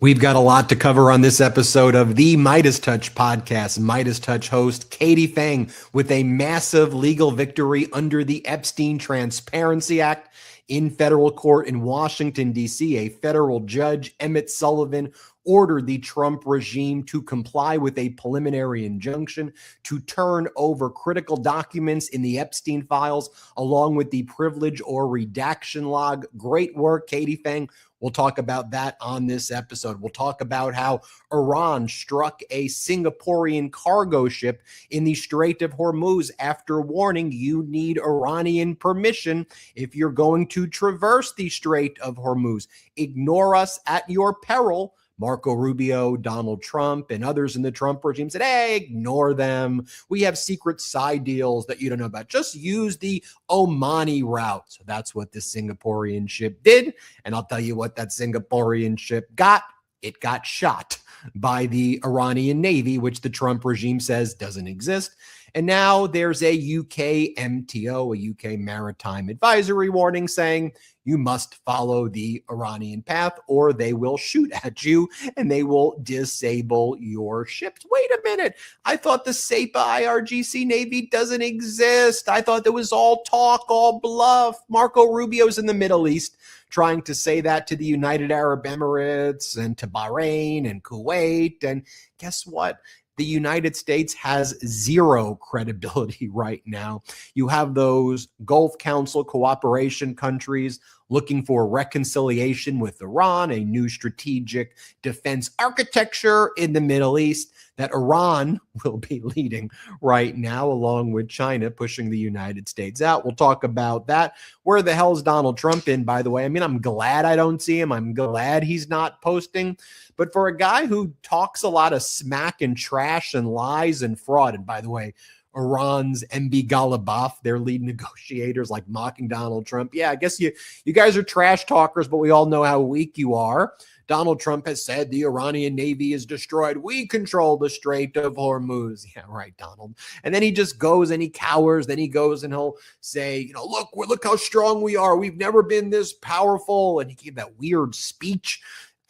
We've got a lot to cover on this episode of the MeidasTouch podcast. MeidasTouch host Katie Phang with a massive legal victory under the Epstein Transparency Act in federal court in Washington, D.C. A federal judge, Emmett Sullivan, ordered the Trump regime to comply with a preliminary injunction to turn over critical documents in the Epstein files, along with the privilege or redaction log. Great work, Katie Phang. We'll talk about that on this episode. We'll talk about how Iran struck a Singaporean cargo ship in the Strait of Hormuz after warning you need Iranian permission if you're going to traverse the Strait of Hormuz. Ignore us at your peril. Marco Rubio, Donald Trump, and others in the Trump regime said, hey, ignore them. We have secret side deals that you don't know about. Just use the Omani route. So that's what this Singaporean ship did. And I'll tell you what that Singaporean ship got. It got shot by the Iranian Navy, which the Trump regime says doesn't exist. And now there's a UK MTO, a UK maritime advisory warning saying you must follow the Iranian path or they will shoot at you and they will disable your ships. Wait a minute. I thought the SEPA IRGC Navy doesn't exist. I thought that was all talk, all bluff. Marco Rubio's in the Middle East trying to say that to the United Arab Emirates and to Bahrain and Kuwait. And guess what? The United States has zero credibility right now. You have those Gulf Council cooperation countries looking for reconciliation with Iran, a new strategic defense architecture in the Middle East that Iran will be leading right now, along with China pushing the United States out. We'll talk about that. Where the hell is Donald Trump in, by the way? I mean, I'm glad I don't see him. I'm glad he's not posting. But for a guy who talks a lot of smack and trash and lies and fraud, and by the way, Iran's MB Ghalibaf, their lead negotiators, like mocking Donald Trump. Yeah, I guess you guys are trash talkers, but we all know how weak you are. Donald Trump has said the Iranian Navy is destroyed. We control the Strait of Hormuz. Yeah, right, Donald. And then he just goes and he cowers. Then he goes and he'll say, look how strong we are. We've never been this powerful. And he gave that weird speech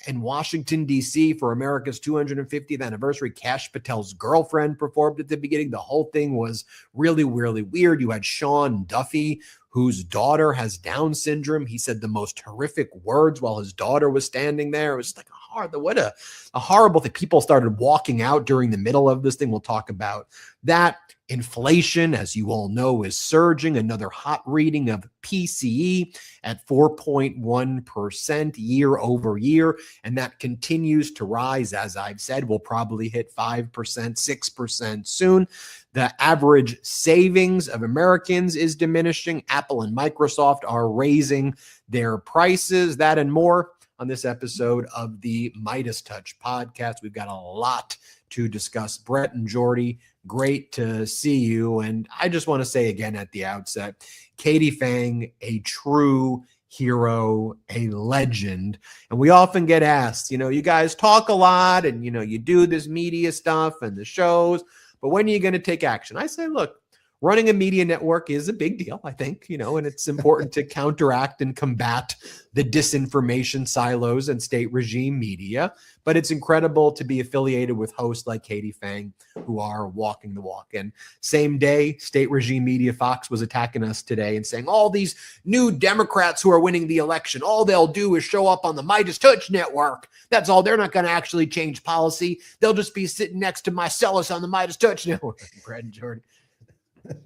in Washington, D.C. for America's 250th anniversary. Kash Patel's girlfriend performed at the beginning. The whole thing was really, really weird. You had Sean Duffy, whose daughter has Down syndrome. He said the most horrific words while his daughter was standing there. It was like what a horrible thing. People started walking out during the middle of this thing. We'll talk about that. Inflation, as you all know, is surging. Another hot reading of PCE at 4.1% year over year. And that continues to rise. As I've said, we'll probably hit 5%, 6% soon. The average savings of Americans is diminishing. Apple and Microsoft are raising their prices. That and more on this episode of the MeidasTouch podcast. We've got a lot to discuss. Brett and Jordy, great to see you. And I just want to say again at the outset, Katie Phang, a true hero, a legend. And we often get asked, you guys talk a lot and, you do this media stuff and the shows, but when are you going to take action? I say, look, running a media network is a big deal, I think, and it's important to counteract and combat the disinformation silos and state regime media. But it's incredible to be affiliated with hosts like Katie Phang who are walking the walk. And same day, state regime media Fox was attacking us today and saying all these new Democrats who are winning the election, all they'll do is show up on the MeidasTouch network. That's all. They're not going to actually change policy. They'll just be sitting next to Marcellus on the MeidasTouch network. Brad and Jordy.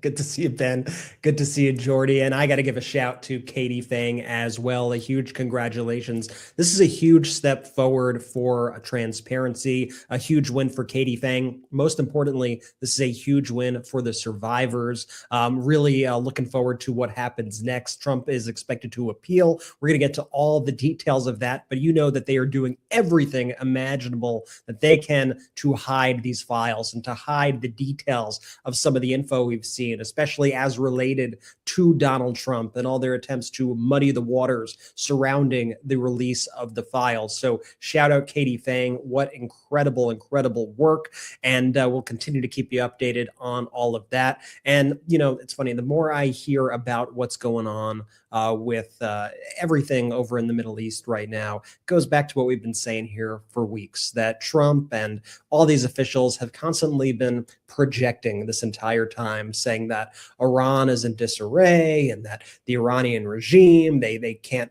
Good to see you, Ben. Good to see you, Jordy. And I got to give a shout to Katie Phang as well. A huge congratulations. This is a huge step forward for transparency, a huge win for Katie Phang. Most importantly, this is a huge win for the survivors. Really looking forward to what happens next. Trump is expected to appeal. We're going to get to all the details of that, but you know that they are doing everything imaginable that they can to hide these files and to hide the details of some of the info we've seen, especially as related to Donald Trump and all their attempts to muddy the waters surrounding the release of the files. So shout out Katie Phang. What incredible, incredible work. And we'll continue to keep you updated on all of that. And, you know, it's funny, the more I hear about what's going on with everything over in the Middle East right now, it goes back to what we've been saying here for weeks, that Trump and all these officials have constantly been projecting this entire time, saying that Iran is in disarray and that the Iranian regime, they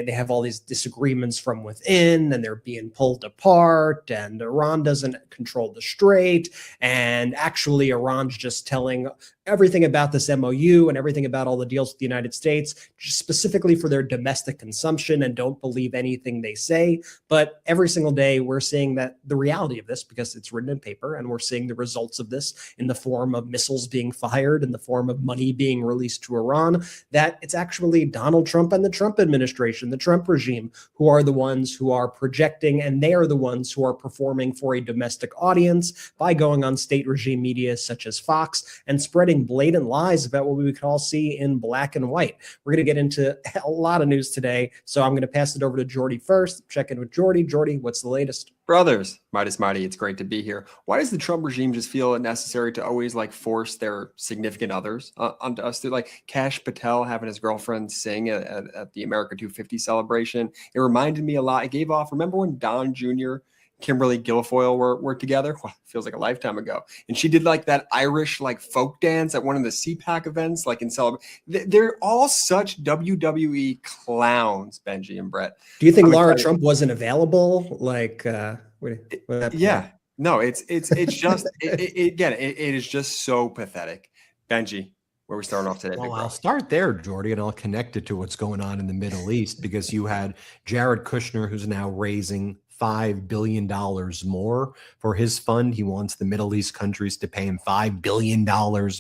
have all these disagreements from within and they're being pulled apart, and Iran doesn't control the Strait, and actually Iran's just telling everything about this MOU and everything about all the deals with the United States, just specifically for their domestic consumption, and don't believe anything they say. But every single day we're seeing that the reality of this, because it's written in paper, and we're seeing the results of this in the form of missiles being fired, in the form of money being released to Iran, that it's actually Donald Trump and the Trump administration, the Trump regime, who are the ones who are projecting, and they are the ones who are performing for a domestic audience by going on state regime media such as Fox and spreading blatant lies about what we could all see in black and white. We're going to get into a lot of news today, so I'm going to pass it over to Jordy first. Check in with Jordy. Jordy, what's the latest? Brothers, Midas Mighty, it's great to be here. Why does the Trump regime just feel it necessary to always like force their significant others onto us? Through like Kash Patel having his girlfriend sing at the America 250 celebration. It reminded me a lot. It gave off, remember when Don Jr., Kimberly Guilfoyle were together? Well, feels like a lifetime ago. And she did like that Irish like folk dance at one of the CPAC events, like in celebration. They're all such WWE clowns, Benji and Brett. Do you think Laura Trump wasn't available? Like, yeah, no, it's just again, it is just so pathetic. Benji, where we starting off today? Well, I'll start there, Jordy, and I'll connect it to what's going on in the Middle East, because you had Jared Kushner, who's now raising $5 billion more for his fund. He wants the Middle East countries to pay him $5 billion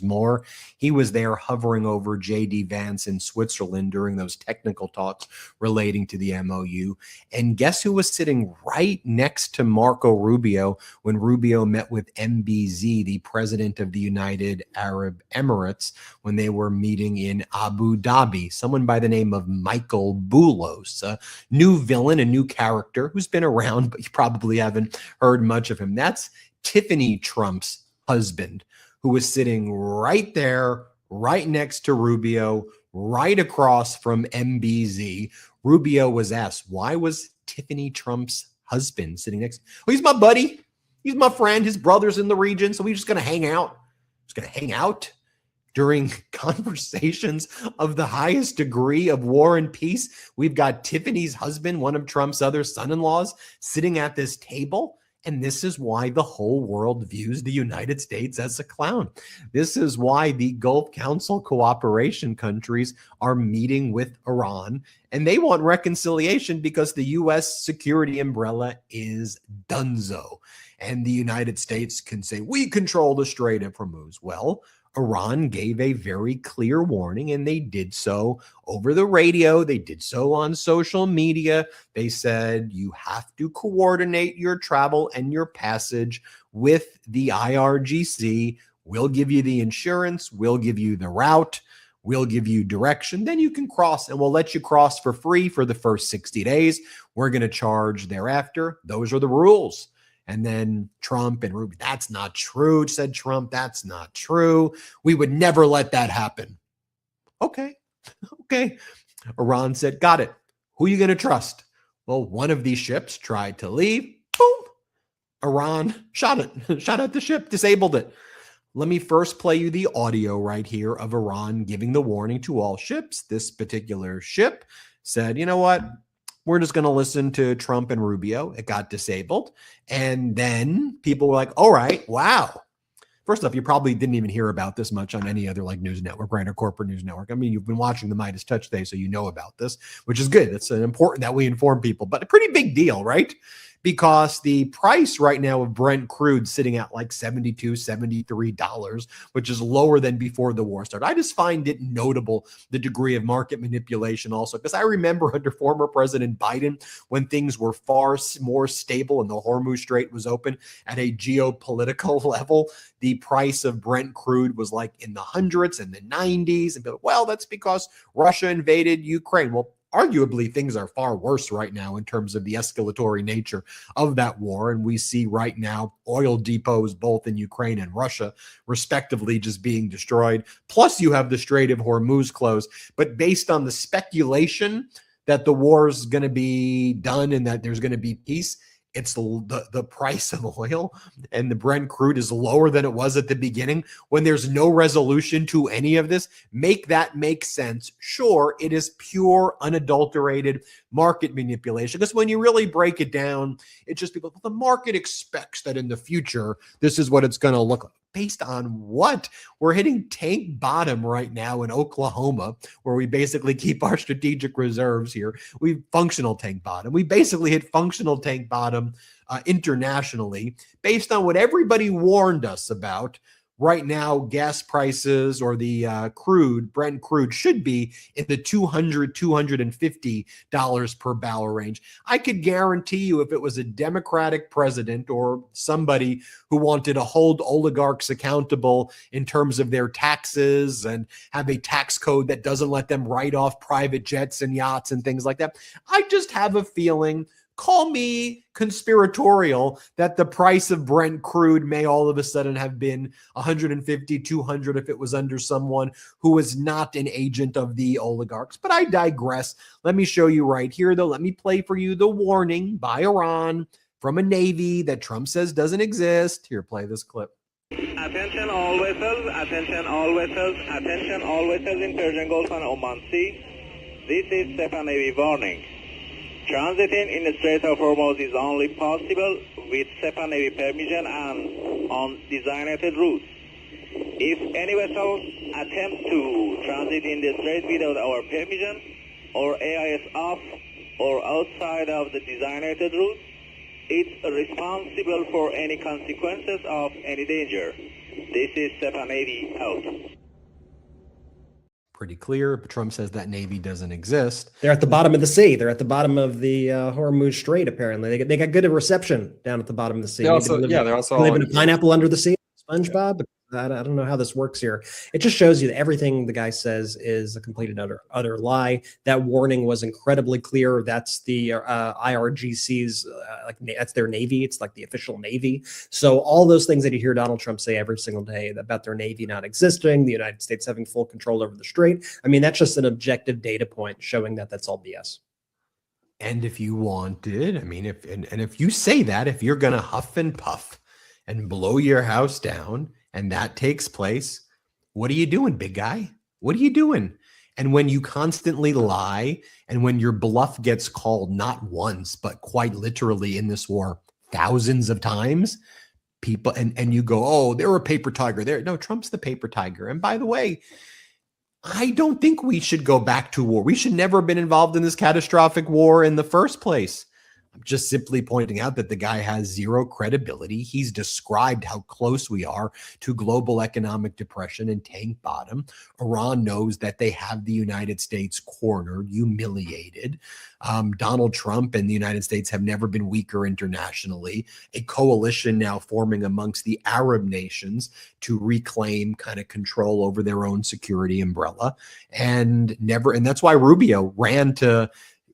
more. He was there hovering over J.D. Vance in Switzerland during those technical talks relating to the MOU. And guess who was sitting right next to Marco Rubio when Rubio met with MBZ, the president of the United Arab Emirates, when they were meeting in Abu Dhabi? Someone by the name of Michael Boulos, a new villain, a new character who's been around, but you probably haven't heard much of him. That's Tiffany Trump's husband, who was sitting right there, right next to Rubio, right across from MBZ. Rubio was asked, why was Tiffany Trump's husband sitting next? Oh, he's my buddy. He's my friend. His brother's in the region, so we're just going to hang out. Just going to hang out during conversations of the highest degree of war and peace. We've got Tiffany's husband, one of Trump's other son-in-laws, sitting at this table. And this is why the whole world views the United States as a clown. This is why the Gulf Council cooperation countries are meeting with Iran. And they want reconciliation because the U.S. security umbrella is donezo. And the United States can say, we control the Strait of Hormuz. Well, Iran gave a very clear warning, and they did so over the radio. They did so on social media. They said you have to coordinate your travel and your passage with the IRGC. We'll give you the insurance. We'll give you the route. We'll give you direction. Then you can cross, and we'll let you cross for free for the first 60 days. We're going to charge thereafter. Those are the rules. And then Trump and Rubio, that's not true, said Trump. That's not true. We would never let that happen. Okay. Iran said, got it. Who are you going to trust? Well, one of these ships tried to leave. Boom. Iran shot at the ship, disabled it. Let me first play you the audio right here of Iran giving the warning to all ships. This particular ship said, you know what? We're just going to listen to Trump and Rubio. It got disabled. And then people were like, all right, wow. First off, you probably didn't even hear about this much on any other like news network, right? Or corporate news network. I mean, you've been watching the MeidasTouch today, so you know about this, which is good. It's important that we inform people, but a pretty big deal, right? because the price right now of Brent crude sitting at like $72, $73, which is lower than before the war started. I just find it notable, the degree of market manipulation also, because I remember under former President Biden, when things were far more stable and the Hormuz Strait was open at a geopolitical level, the price of Brent crude was like in the hundreds and the 90s. And well, that's because Russia invaded Ukraine. Well, arguably, things are far worse right now in terms of the escalatory nature of that war. And we see right now oil depots, both in Ukraine and Russia, respectively, just being destroyed. Plus, you have the Strait of Hormuz closed. But based on the speculation that the war is going to be done and that there's going to be peace, it's the price of oil and the Brent crude is lower than it was at the beginning when there's no resolution to any of this. Make that make sense. Sure, it is pure, unadulterated market manipulation, because when you really break it down, it's just people, the market expects that in the future, this is what it's going to look like. Based on what? We're hitting tank bottom right now in Oklahoma, where we basically keep our strategic reserves here. We functional tank bottom. We basically hit functional tank bottom internationally, based on what everybody warned us about. Right now, gas prices or the Brent crude should be in the $200, $250 per barrel range. I could guarantee you if it was a Democratic president or somebody who wanted to hold oligarchs accountable in terms of their taxes and have a tax code that doesn't let them write off private jets and yachts and things like that, I just have a feeling, call me conspiratorial, that the price of Brent crude may all of a sudden have been 150, 200 if it was under someone who was not an agent of the oligarchs. But I digress. Let me show you right here, though. Let me play for you the warning by Iran from a navy that Trump says doesn't exist. Here, play this clip. Attention all vessels, attention all vessels, attention all vessels in Persian Gulf and Oman Sea. This is SEPA Navy warning. Transiting in the Strait of Hormuz is only possible with SEPA Navy permission and on designated routes. If any vessel attempts to transit in the strait without our permission or AIS off or outside of the designated route, it's responsible for any consequences of any danger. This is SEPA Navy out. Pretty clear. But Trump says that Navy doesn't exist. They're at the bottom of the sea. They're at the bottom of the Hormuz Strait, apparently. They got good reception down at the bottom of the sea. They're also live in a pineapple under the sea, SpongeBob. I don't know how this works here. It just shows you that everything the guy says is a complete and utter lie. That warning was incredibly clear. That's the IRGC's, that's their Navy. It's like the official Navy. So all those things that you hear Donald Trump say every single day about their Navy not existing, the United States having full control over the Strait, I mean, that's just an objective data point showing that that's all BS. And if you wanted, I mean, if you say that, if you're going to huff and puff and blow your house down, and that takes place, what are you doing, big guy? What are you doing? And when you constantly lie, and when your bluff gets called not once, but quite literally in this war, thousands of times, people, and you go, oh, they're a paper tiger. No, Trump's the paper tiger. And by the way, I don't think we should go back to war. We should never have been involved in this catastrophic war in the first place. I'm just simply pointing out that the guy has zero credibility. He's described how close we are to global economic depression and tank bottom. Iran knows that they have the United States cornered, humiliated. Donald Trump and the United States have never been weaker internationally. A coalition now forming amongst the Arab nations to reclaim kind of control over their own security umbrella. And that's why Rubio ran to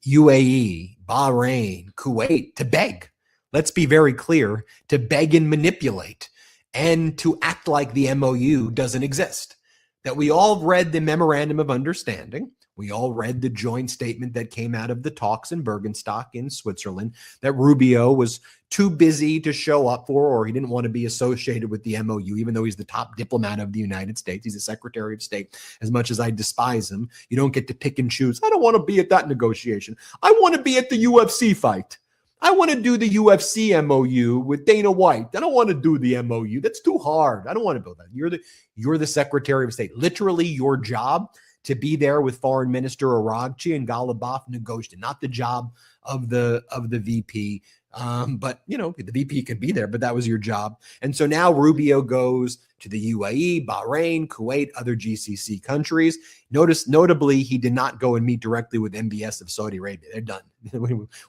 UAE, Bahrain, Kuwait to beg. Let's be very clear, to beg and manipulate and to act like the MOU doesn't exist. That we all read the memorandum of understanding. We all read the joint statement that came out of the talks in Bergenstock in Switzerland that Rubio was too busy to show up for, or he didn't want to be associated with the MOU, even though he's the top diplomat of the United States. He's the Secretary of State. As much as I despise him, you don't get to pick and choose. I don't want to be at that negotiation. I want to be at the UFC fight. I want to do the UFC MOU with Dana White. I don't want to do the MOU. That's too hard. I don't want to do that. You're the Secretary of State. Literally your job to be there with Foreign Minister Aragchi and Galibaf negotiating, not the job of the VP. But the VP could be there, but that was your job. And so now Rubio goes to the UAE, Bahrain, Kuwait, other GCC countries. Notably, he did not go and meet directly with MBS of Saudi Arabia. They're done.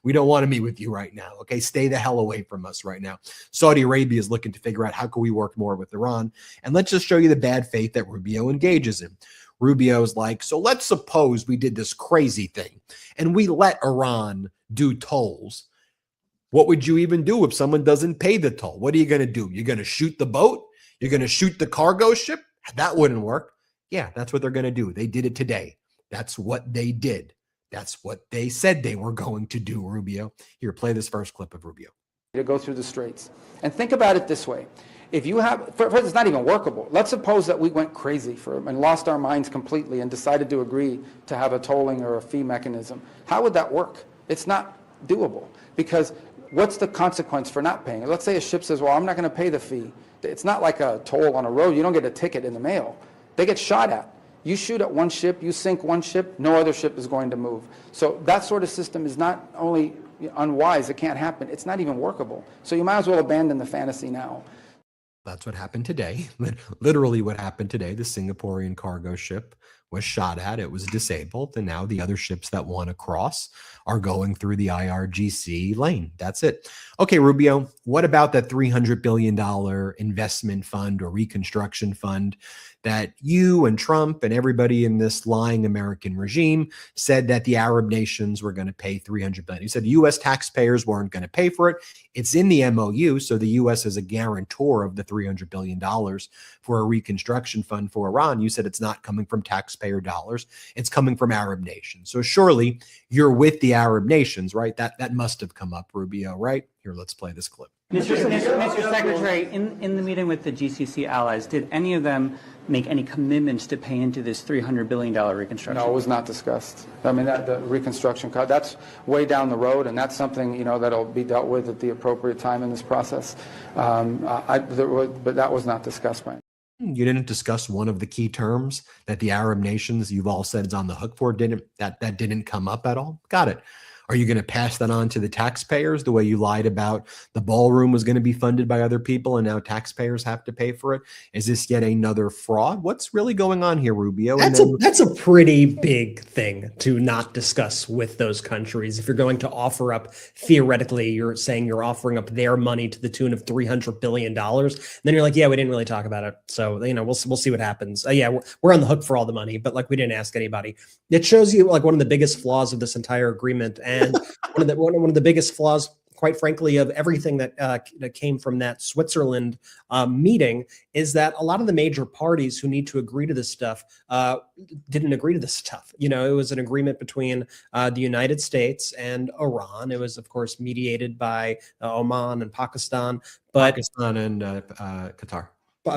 We don't want to meet with you right now. Okay, stay the hell away from us right now. Saudi Arabia is looking to figure out how can we work more with Iran. And let's just show you the bad faith that Rubio engages in. Rubio's like, so let's suppose we did this crazy thing and we let Iran do tolls. What would you even do if someone doesn't pay the toll? What are you going to do? You're going to shoot the boat? You're going to shoot the cargo ship? That wouldn't work. Yeah, that's what they're going to do. They did it today. That's what they did. That's what they said they were going to do, Rubio. Here, play this first clip of Rubio. To go through the straits. And think about it this way. If you have, first, it's not even workable. Let's suppose that we went crazy and lost our minds completely and decided to agree to have a tolling or a fee mechanism. How would that work? It's not doable because what's the consequence for not paying? Let's say a ship says, well, I'm not going to pay the fee. It's not like a toll on a road. You don't get a ticket in the mail. They get shot at. You shoot at one ship, you sink one ship, no other ship is going to move. So that sort of system is not only unwise, it can't happen, it's not even workable. So you might as well abandon the fantasy now. That's what happened today. Literally what happened today. The Singaporean cargo ship was shot at. It was disabled. And now the other ships that want to cross are going through the IRGC lane. That's it. Okay, Rubio, what about that $300 billion investment fund or reconstruction fund that you and Trump and everybody in this lying American regime said that the Arab nations were going to pay $300 billion? You said U.S. taxpayers weren't going to pay for it. It's in the MOU, so the U.S. is a guarantor of the $300 billion for a reconstruction fund for Iran. You said it's not coming from taxpayer dollars. It's coming from Arab nations. So surely you're with the Arab nations, right? That must have come up, Rubio, right? Here, let's play this clip. Mr. Secretary, in the meeting with the GCC allies, did any of them make any commitments to pay into this $300 billion reconstruction? No, it was not discussed. I mean, the reconstruction, that's way down the road, and that's something, that'll be dealt with at the appropriate time in this process. But that was not discussed by. You didn't discuss one of the key terms that the Arab nations you've all said is on the hook for. That didn't come up at all. Got it. Are you going to pass that on to the taxpayers the way you lied about the ballroom was going to be funded by other people and now taxpayers have to pay for it? Is this yet another fraud? What's really going on here, Rubio? That's a pretty big thing to not discuss with those countries. If you're going to offer up, theoretically, you're saying you're offering up their money to the tune of $300 billion. Then you're like, yeah, we didn't really talk about it. So, we'll see what happens. Yeah, we're on the hook for all the money, but we didn't ask anybody. It shows you one of the biggest flaws of this entire agreement. And one of the biggest flaws, quite frankly, of everything that came from that Switzerland meeting is that a lot of the major parties who need to agree to this stuff didn't agree to this stuff. It was an agreement between the United States and Iran. It was, of course, mediated by Oman and Pakistan, Pakistan and Qatar.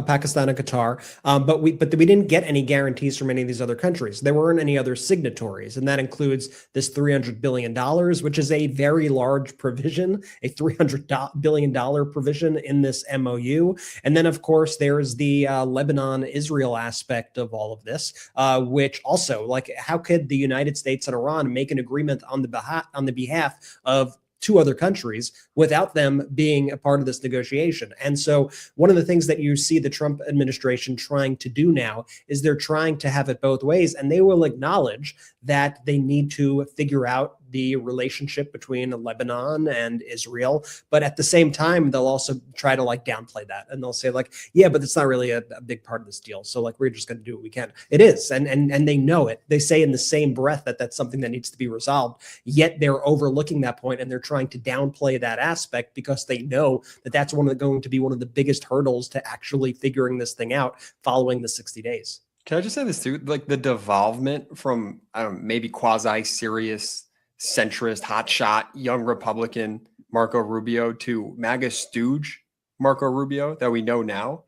Pakistan and Qatar, but we didn't get any guarantees from any of these other countries. There weren't any other signatories, and that includes this $300 billion, which is a very large provision, a $300 billion provision in this MOU. And then, of course, there's the Lebanon-Israel aspect of all of this, which also, how could the United States and Iran make an agreement on the behalf of two other countries without them being a part of this negotiation? And so one of the things that you see the Trump administration trying to do now is they're trying to have it both ways, and they will acknowledge that they need to figure out the relationship between Lebanon and Israel. But at the same time, they'll also try to downplay that. And they'll say yeah, but it's not really a big part of this deal. So we're just going to do what we can. It is. And they know it. They say in the same breath that that's something that needs to be resolved. Yet they're overlooking that point and they're trying to downplay that aspect because they know that that's going to be one of the biggest hurdles to actually figuring this thing out following the 60 days. Can I just say this too? The devolvement from, maybe quasi-serious centrist, hotshot, young Republican Marco Rubio to MAGA stooge Marco Rubio that we know now,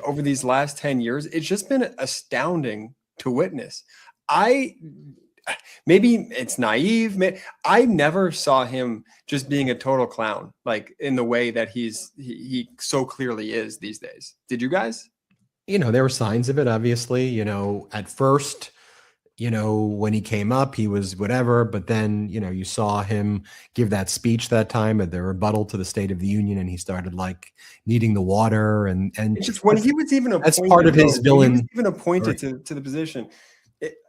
over these last 10 years, it's just been astounding to witness. Maybe it's naive. I never saw him just being a total clown, in the way that he so clearly is these days. Did you guys? There were signs of it, obviously. At first, when he came up, he was whatever, but then, you saw him give that speech that time at the rebuttal to the State of the Union, and he started like needing the water, and it's just when he was even that's appointed, part of his when villain. he was even appointed to the position.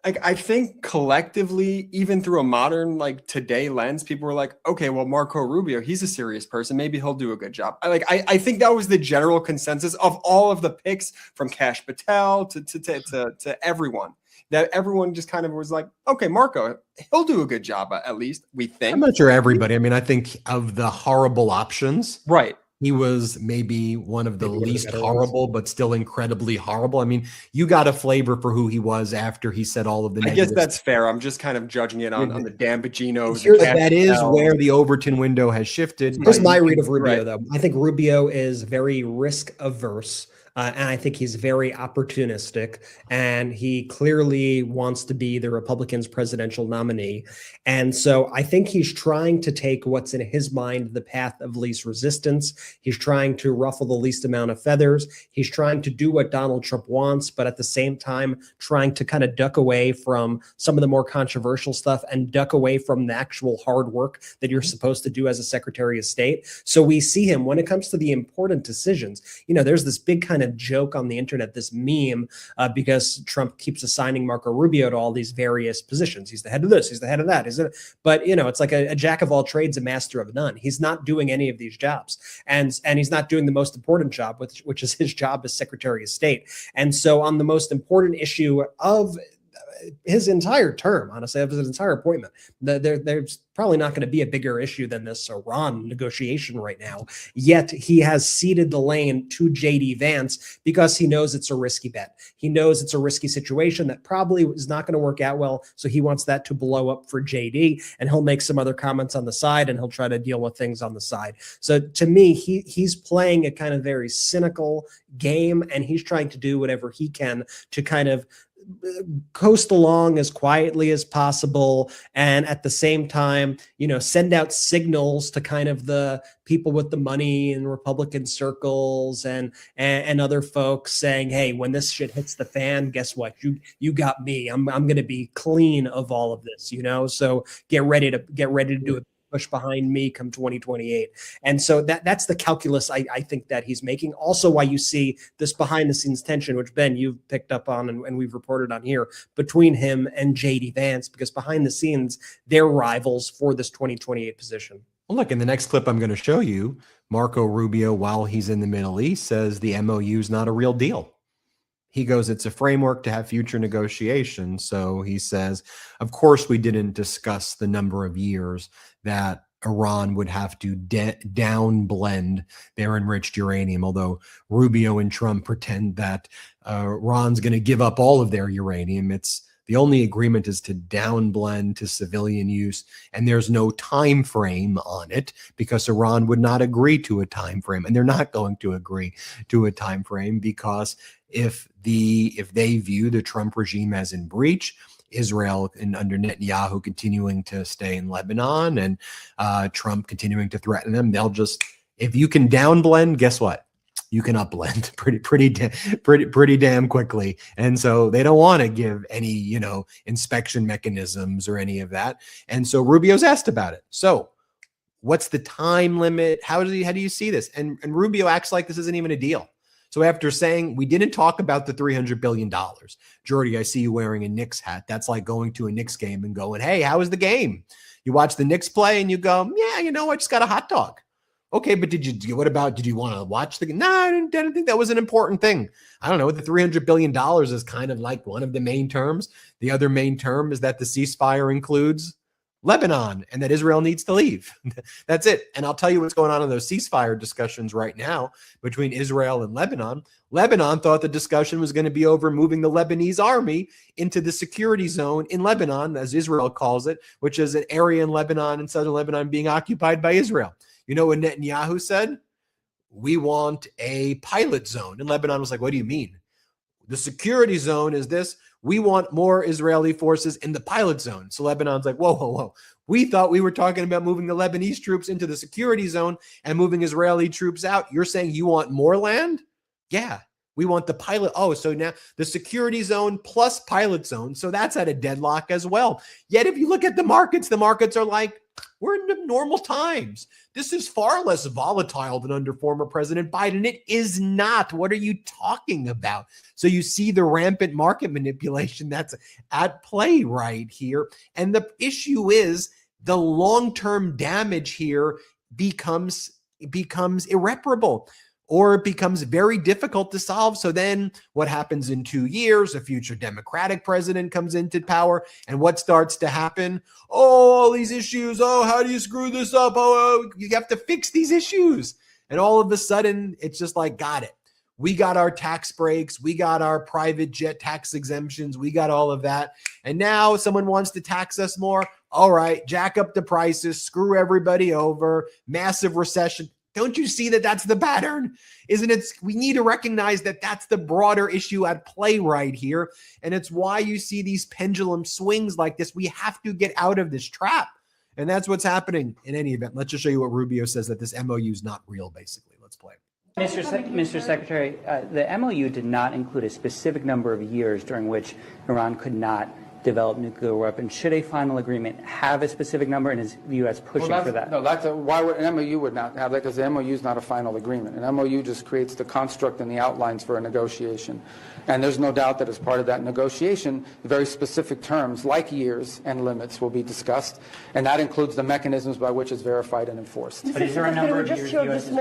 I think collectively, even through a modern like today lens, people were like, okay, well, Marco Rubio, he's a serious person. Maybe he'll do a good job. I think that was the general consensus of all of the picks, from Kash Patel to everyone. That everyone just kind of was like, okay, Marco, he'll do a good job, at least we think. I'm not sure everybody. I mean, I think of the horrible options, right, he was maybe one of the least better horrible, but still incredibly horrible. I mean, you got a flavor for who he was after he said all of the I negative guess that's fair. I'm just kind of judging it on the Dan Baginos. That is where the Overton window has shifted. Here's my read of Rubio, Right. though. I think Rubio is very risk averse. And I think he's very opportunistic, and he clearly wants to be the Republicans' presidential nominee. And so I think he's trying to take what's in his mind the path of least resistance. He's trying to ruffle the least amount of feathers. He's trying to do what Donald Trump wants, but at the same time, trying to kind of duck away from some of the more controversial stuff and duck away from the actual hard work that you're supposed to do as a Secretary of State. So we see him when it comes to the important decisions. There's this big kind of joke on the internet, this meme, because Trump keeps assigning Marco Rubio to all these various positions. He's the head of this, he's the head of that. But it's like a jack of all trades, a master of none. He's not doing any of these jobs, and he's not doing the most important job, which is his job as Secretary of State. And so on the most important issue of his entire term, honestly, of his entire appointment, there's probably not going to be a bigger issue than this Iran negotiation right now. Yet he has ceded the lane to JD Vance because he knows it's a risky bet. He knows it's a risky situation that probably is not going to work out well. So he wants that to blow up for JD, and he'll make some other comments on the side, and he'll try to deal with things on the side. So to me, he's playing a kind of very cynical game, and he's trying to do whatever he can to kind of coast along as quietly as possible, and at the same time, send out signals to kind of the people with the money in Republican circles and other folks saying, hey, when this shit hits the fan, guess what? You got me. I'm going to be clean of all of this, so get ready to do it. Push behind me come 2028. And so that's the calculus I think that he's making. Also, why you see this behind the scenes tension, which Ben, you've picked up on and we've reported on here, between him and JD Vance, because behind the scenes, they're rivals for this 2028 position. Well, look, in the next clip I'm going to show you, Marco Rubio, while he's in the Middle East, says the MOU is not a real deal. He goes, it's a framework to have future negotiations. So he says, of course, we didn't discuss the number of years that Iran would have to down blend their enriched uranium, although Rubio and Trump pretend that Iran's going to give up all of their uranium. It's the only agreement is to down blend to civilian use, and there's no time frame on it because Iran would not agree to a time frame, and they're not going to agree to a time frame because if they view the Trump regime as in breach, Israel and under Netanyahu continuing to stay in Lebanon and Trump continuing to threaten them, they'll just, if you can down blend, guess what? You can upblend pretty damn quickly. And so they don't want to give any, inspection mechanisms or any of that. And so Rubio's asked about it. So what's the time limit? How do you see this? And Rubio acts like this isn't even a deal. So after saying we didn't talk about the $300 billion, Jordy, I see you wearing a Knicks hat. That's like going to a Knicks game and going, hey, how was the game? You watch the Knicks play and you go, yeah, I just got a hot dog. Okay, but did you want to watch the game? No, I didn't think that was an important thing. I don't know. The $300 billion is kind of like one of the main terms. The other main term is that the ceasefire includes Lebanon and that Israel needs to leave. That's it. And I'll tell you what's going on in those ceasefire discussions right now between Israel and Lebanon. Lebanon thought the discussion was going to be over moving the Lebanese army into the security zone in Lebanon, as Israel calls it, which is an area in Lebanon and southern Lebanon being occupied by Israel. You know what Netanyahu said? We want a pilot zone. And Lebanon was like, what do you mean? The security zone is this. We want more Israeli forces in the pilot zone. So Lebanon's like, whoa. We thought we were talking about moving the Lebanese troops into the security zone and moving Israeli troops out. You're saying you want more land? Yeah, We want the pilot. Oh, so now the security zone plus pilot zone. So that's at a deadlock as well. Yet if you look at the markets are like, we're in normal times. This is far less volatile than under former President Biden. It is not. What are you talking about? So you see the rampant market manipulation that's at play right here. And the issue is the long-term damage here becomes irreparable, or it becomes very difficult to solve. So then what happens in 2 years? A future Democratic president comes into power, and what starts to happen? Oh, all these issues. Oh, how do you screw this up? Oh, you have to fix these issues. And all of a sudden, it's just like, got it. We got our tax breaks. We got our private jet tax exemptions. We got all of that. And now someone wants to tax us more. All right, jack up the prices, screw everybody over, massive recession. Don't you see that that's the pattern? Isn't it? We need to recognize that that's the broader issue at play right here. And it's why you see these pendulum swings like this. We have to get out of this trap. And that's what's happening in any event. Let's just show you what Rubio says, that this MOU is not real, basically. Let's play. Mr. Secretary, the MOU did not include a specific number of years during which Iran could not develop nuclear weapons. Should a final agreement have a specific number, and is the U.S. pushing for that? No, why would an MOU would not have that? Because the MOU is not a final agreement. An MOU just creates the construct and the outlines for a negotiation. And there's no doubt that as part of that negotiation, very specific terms like years and limits will be discussed, and that includes the mechanisms by which it's verified and enforced. But is there a number of years the U.S.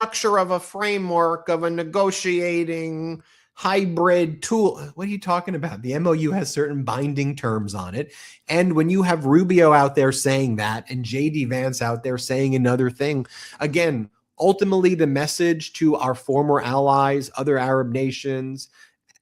Structure of a framework of a negotiating hybrid tool. What are you talking about? The MOU has certain binding terms on it. And when you have Rubio out there saying that and JD Vance out there saying another thing, again, ultimately the message to our former allies, other Arab nations,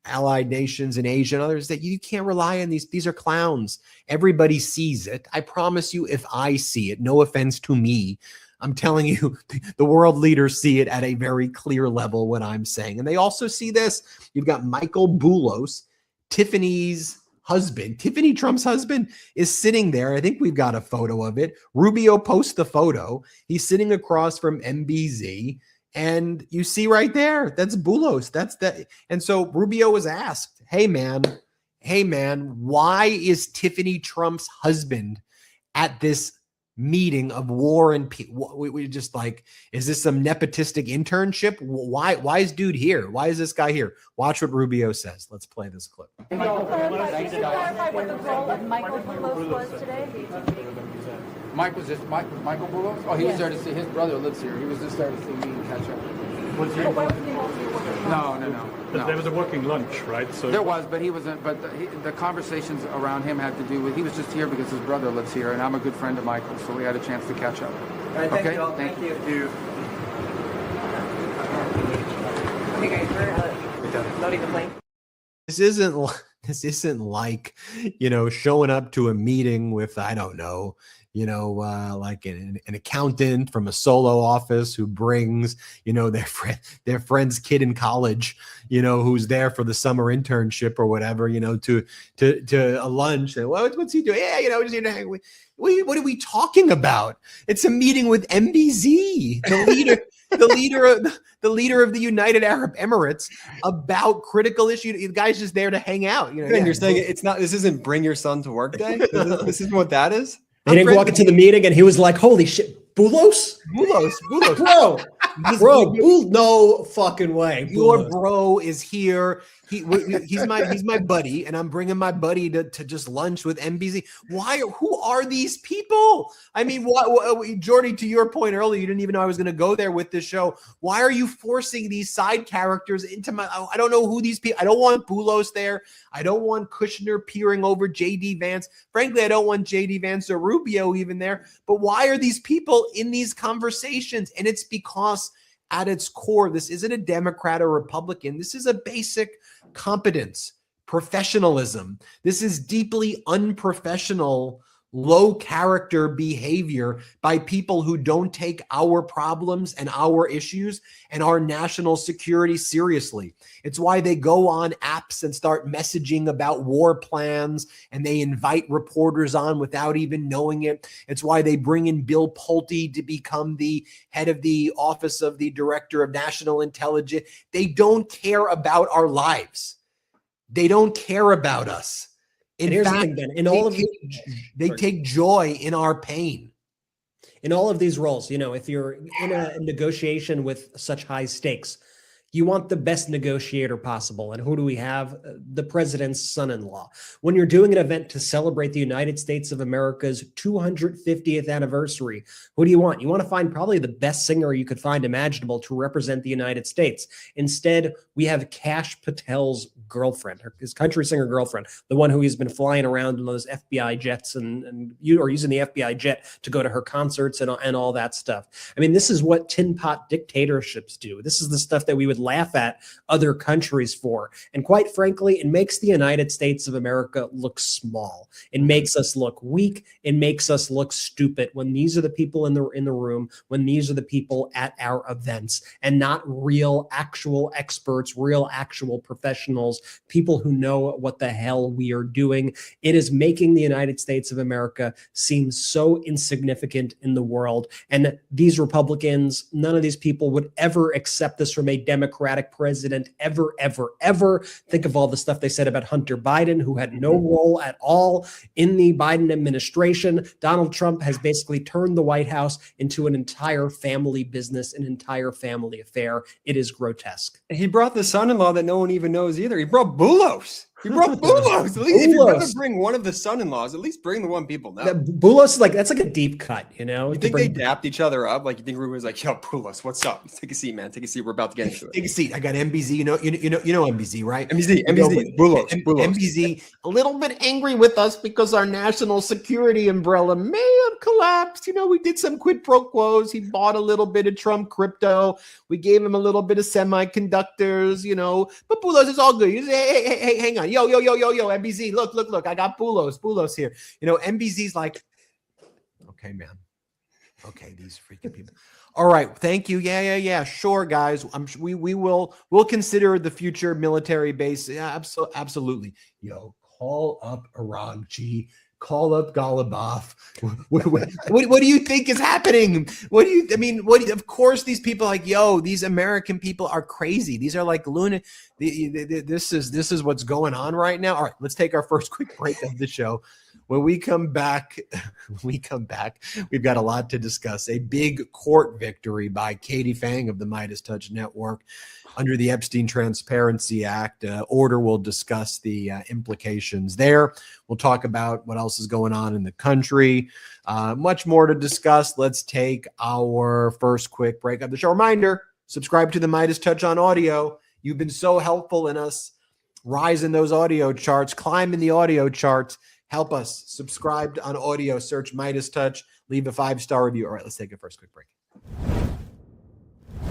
allied nations in Asia and others, that you can't rely on these are clowns. Everybody sees it. I promise you, if I see it, no offense to me, I'm telling you, the world leaders see it at a very clear level, what I'm saying. And they also see this. You've got Michael Boulos, Tiffany's husband. Tiffany Trump's husband is sitting there. I think we've got a photo of it. Rubio posts the photo. He's sitting across from MBZ. And you see right there, that's Boulos. That's that. And so Rubio was asked, hey, man, why is Tiffany Trump's husband at this meeting of war and peace? We just like, is this some nepotistic internship? Why is dude here? Why is this guy here? Watch what Rubio says. Let's play this clip. Can you clarify what the role of Michael Boulos was today? Michael Boulos? Oh, he was there to see his brother lives here. He was just there to see me and catch up. No. But there was a working lunch, right? So there was, but he wasn't. But the conversations around him had to do with he was just here because his brother lives here, and I'm a good friend of Michael, so we had a chance to catch up. Right, thank you all. Thank you. Okay, guys, we're loading the plane. This isn't like, showing up to a meeting with, I don't know, like an accountant from a solo office who brings, their friend's kid in college, who's there for the summer internship or whatever, to a lunch. And what's he doing? Yeah, just hang. What are we talking about? It's a meeting with MBZ, the leader of the United Arab Emirates, about critical issues. The guy's just there to hang out. And you're saying this isn't bring your son to work day? This isn't what that is? They didn't walk into the meeting and he was like, holy shit, Boulos? Bro, no fucking way. Your bro is here. He's my buddy, and I'm bringing my buddy to just lunch with MBZ. Who are these people? I mean, Jordy, to your point earlier, you didn't even know I was going to go there with this show. Why are you forcing these side characters into my? I don't know who these people. I don't want Boulos there. I don't want Kushner peering over JD Vance. Frankly, I don't want JD Vance or Rubio even there. But why are these people in these conversations? And it's because at its core, this isn't a Democrat or Republican. This is a basic competence, professionalism. This is deeply unprofessional low character behavior by people who don't take our problems and our issues and our national security seriously. It's why they go on apps and start messaging about war plans, and they invite reporters on without even knowing it. It's why they bring in Bill Pulte to become the head of the Office of the Director of National Intelligence. They don't care about our lives. They don't care about us. In fact, they take joy in our pain. In all of these roles, if you're in a negotiation with such high stakes, you want the best negotiator possible. And who do we have? The president's son-in-law. When you're doing an event to celebrate the United States of America's 250th anniversary, who do you want? You want to find probably the best singer you could find imaginable to represent the United States. Instead, we have Kash Patel's girlfriend, his country singer girlfriend, the one who he's been flying around in those FBI jets and using the FBI jet to go to her concerts and all that stuff. I mean, this is what tin pot dictatorships do. This is the stuff that we would laugh at other countries for. And quite frankly, it makes the United States of America look small. It makes us look weak. It makes us look stupid when these are the people in the room, when these are the people at our events, and not real, actual experts, real, actual professionals, people who know what the hell we are doing. It is making the United States of America seem so insignificant in the world. And these Republicans, none of these people would ever accept this from a Democratic president, ever, ever, ever. Think of all the stuff they said about Hunter Biden, who had no role at all in the Biden administration. Donald Trump has basically turned the White House into an entire family business, an entire family affair. It is grotesque. He brought the son-in-law that no one even knows either. He brought Bulos. He brought Bulos. At least if you're going to bring one of the son-in-laws, at least bring the one people know. Bulos is that's like a deep cut, You think they dapped each other up? Like, you think Rubio's like, yo, Bulos, what's up? Take a seat, man. Take a seat. We're about to get into it. Take a seat. I got MBZ. You know MBZ, right? MBZ. Bulos. MBZ a little bit angry with us because our national security umbrella may have collapsed. We did some quid pro quos. He bought a little bit of Trump crypto. We gave him a little bit of semiconductors, But Bulos is all good. You say, hey, hang on. Yo, MBZ, look, I got Bulos here. MBZ's like, okay, man. Okay, these freaking people. All right, thank you. Yeah. Sure, guys. We'll consider the future military base. Yeah, absolutely. Yo, call up Iran, G. Call up Golubov. What do you think is happening? Of course, these people these American people are crazy. These are like lunatic. This is what's going on right now. All right, let's take our first quick break of the show. When we come back, we've got a lot to discuss. A big court victory by Katie Phang of the MeidasTouch Network under the Epstein Transparency Act. Order will discuss the implications there. We'll talk about what else is going on in the country. Much more to discuss. Let's take our first quick break of the show. Reminder, subscribe to the MeidasTouch on audio. You've been so helpful in us rising those audio charts, climbing the audio charts. Help us. Subscribe on audio. Search MeidasTouch. Leave a 5-star review. All right, let's take a first quick break.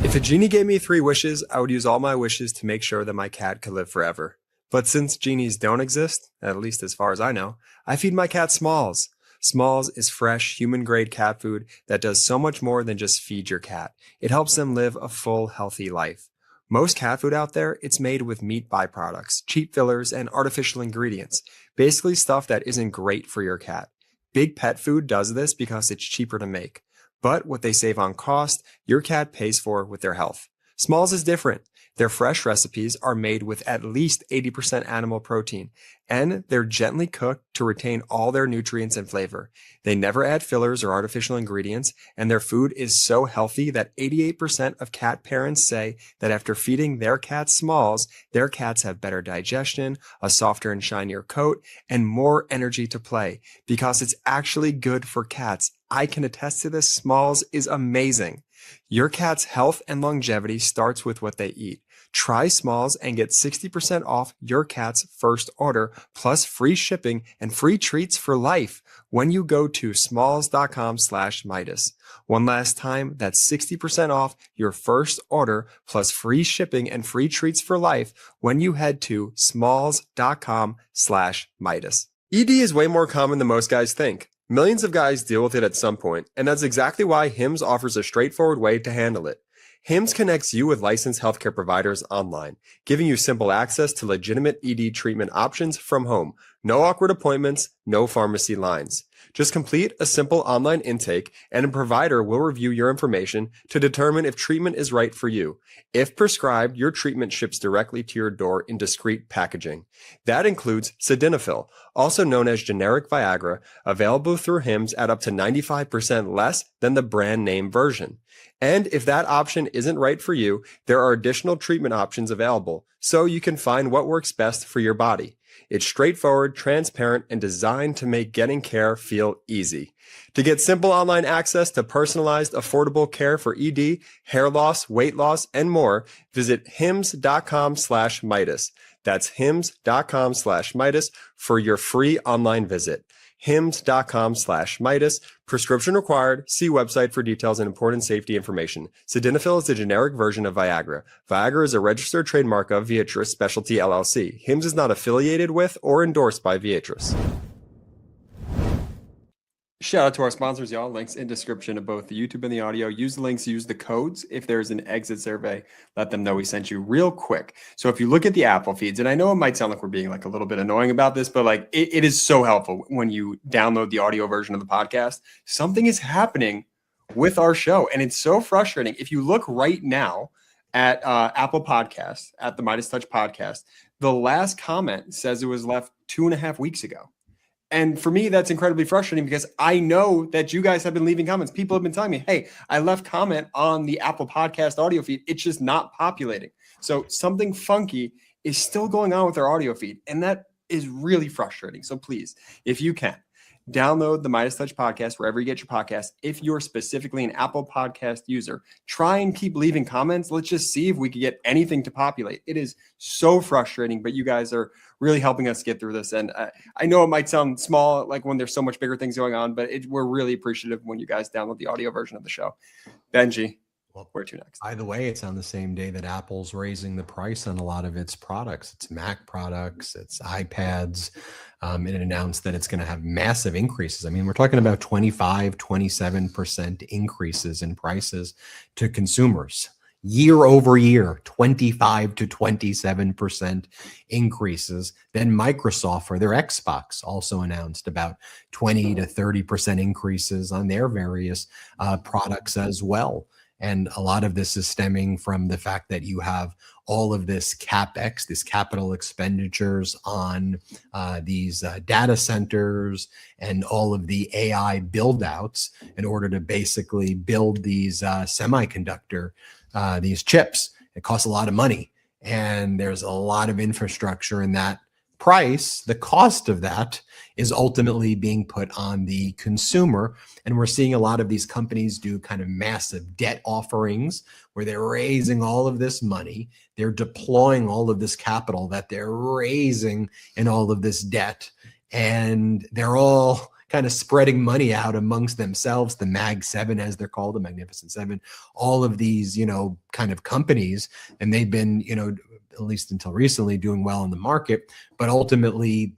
If a genie gave me 3 wishes, I would use all my wishes to make sure that my cat could live forever. But since genies don't exist, at least as far as I know, I feed my cat Smalls. Smalls is fresh, human-grade cat food that does so much more than just feed your cat. It helps them live a full, healthy life. Most cat food out there, it's made with meat byproducts, cheap fillers, and artificial ingredients. Basically stuff that isn't great for your cat. Big Pet Food does this because it's cheaper to make. But what they save on cost, your cat pays for with their health. Smalls is different. Their fresh recipes are made with at least 80% animal protein, and they're gently cooked to retain all their nutrients and flavor. They never add fillers or artificial ingredients, and their food is so healthy that 88% of cat parents say that after feeding their cats Smalls, their cats have better digestion, a softer and shinier coat, and more energy to play, because it's actually good for cats. I can attest to this. Smalls is amazing. Your cat's health and longevity starts with what they eat. Try Smalls and get 60% off your cat's first order, plus free shipping and free treats for life when you go to smalls.com/Meidas. One last time, that's 60% off your first order, plus free shipping and free treats for life when you head to smalls.com/Meidas. ED is way more common than most guys think. Millions of guys deal with it at some point, and that's exactly why HIMS offers a straightforward way to handle it. HIMS connects you with licensed healthcare providers online, giving you simple access to legitimate ED treatment options from home. No awkward appointments, no pharmacy lines. Just complete a simple online intake, and a provider will review your information to determine if treatment is right for you. If prescribed, your treatment ships directly to your door in discreet packaging. That includes sildenafil, also known as generic Viagra, available through HIMS at up to 95% less than the brand name version. And if that option isn't right for you, there are additional treatment options available, so you can find what works best for your body. It's straightforward, transparent, and designed to make getting care feel easy. To get simple online access to personalized, affordable care for ED, hair loss, weight loss, and more, visit hims.com/Meidas. That's hims.com/Meidas for your free online visit. hims.com/Meidas. Prescription required. See website for details and important safety information. Sildenafil is the generic version of Viagra. Viagra is a registered trademark of Viatris Specialty LLC. HIMS is not affiliated with or endorsed by Viatris. Shout out to our sponsors, y'all. Links in description of both the YouTube and the audio. Use the links, use the codes. If there's an exit survey, let them know we sent you real quick. So if you look at the Apple feeds, and I know it might sound like we're being like a little bit annoying about this, but like it is so helpful when you download the audio version of the podcast. Something is happening with our show, and it's so frustrating. If you look right now at Apple Podcasts, at the MeidasTouch podcast, the last comment says it was left 2.5 weeks ago. And for me, that's incredibly frustrating because I know that you guys have been leaving comments. People have been telling me, hey, I left comment on the Apple Podcast audio feed. It's just not populating. So something funky is still going on with our audio feed. And that is really frustrating. So please, if you can, download the MeidasTouch podcast wherever you get your podcast. If you're specifically an Apple Podcast user, try and keep leaving comments. Let's just see if we can get anything to populate. It is so frustrating, but you guys are really helping us get through this. And I know it might sound small, like when there's so much bigger things going on, but we're really appreciative when you guys download the audio version of the show. Benji, where to next? By the way, it's on the same day that Apple's raising the price on a lot of its products. It's Mac products, it's iPads. It announced that it's going to have massive increases. I mean, we're talking about 25, 27% increases in prices to consumers. Year over year, 25 to 27% increases. Then Microsoft for their Xbox also announced about 20 to 30% increases on their various products as well. And a lot of this is stemming from the fact that you have all of this CapEx, this capital expenditures on these data centers and all of the AI build outs in order to basically build these semiconductor these chips. It costs a lot of money, and there's a lot of infrastructure in that price. The cost of that is ultimately being put on the consumer. And we're seeing a lot of these companies do kind of massive debt offerings where they're raising all of this money. They're deploying all of this capital that they're raising in all of this debt. And they're all kind of spreading money out amongst themselves, the Mag 7, as they're called, the Magnificent Seven, all of these, kind of companies. And they've been, at least until recently, doing well in the market. But ultimately,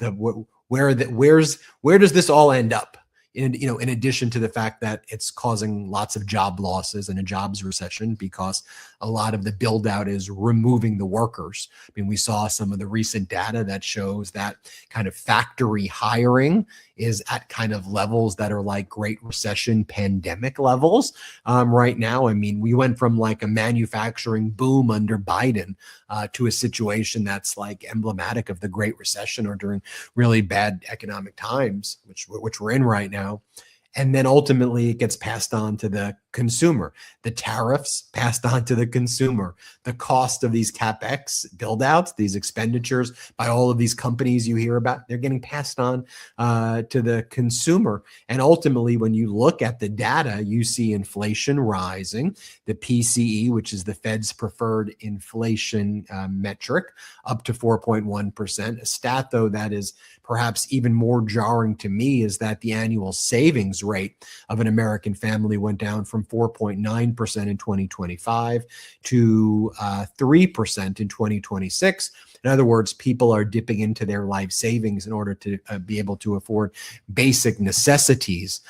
where does this all end up? In addition to the fact that it's causing lots of job losses and a jobs recession because a lot of the build out is removing the workers. I mean, we saw some of the recent data that shows that kind of factory hiring is at kind of levels that are like Great Recession pandemic levels right now. I mean, we went from like a manufacturing boom under Biden to a situation that's like emblematic of the Great Recession or during really bad economic times, which we're in right now. And then ultimately it gets passed on to the consumer. The tariffs passed on to the consumer. The cost of these CapEx build outs, these expenditures by all of these companies you hear about, they're getting passed on to the consumer. And ultimately, when you look at the data, you see inflation rising. The PCE, which is the Fed's preferred inflation metric, up to 4.1%. A stat, though, that is perhaps even more jarring to me is that the annual savings rate of an American family went down from 4.9% in 2025 to 3% in 2026. In other words, people are dipping into their life savings in order to be able to afford basic necessities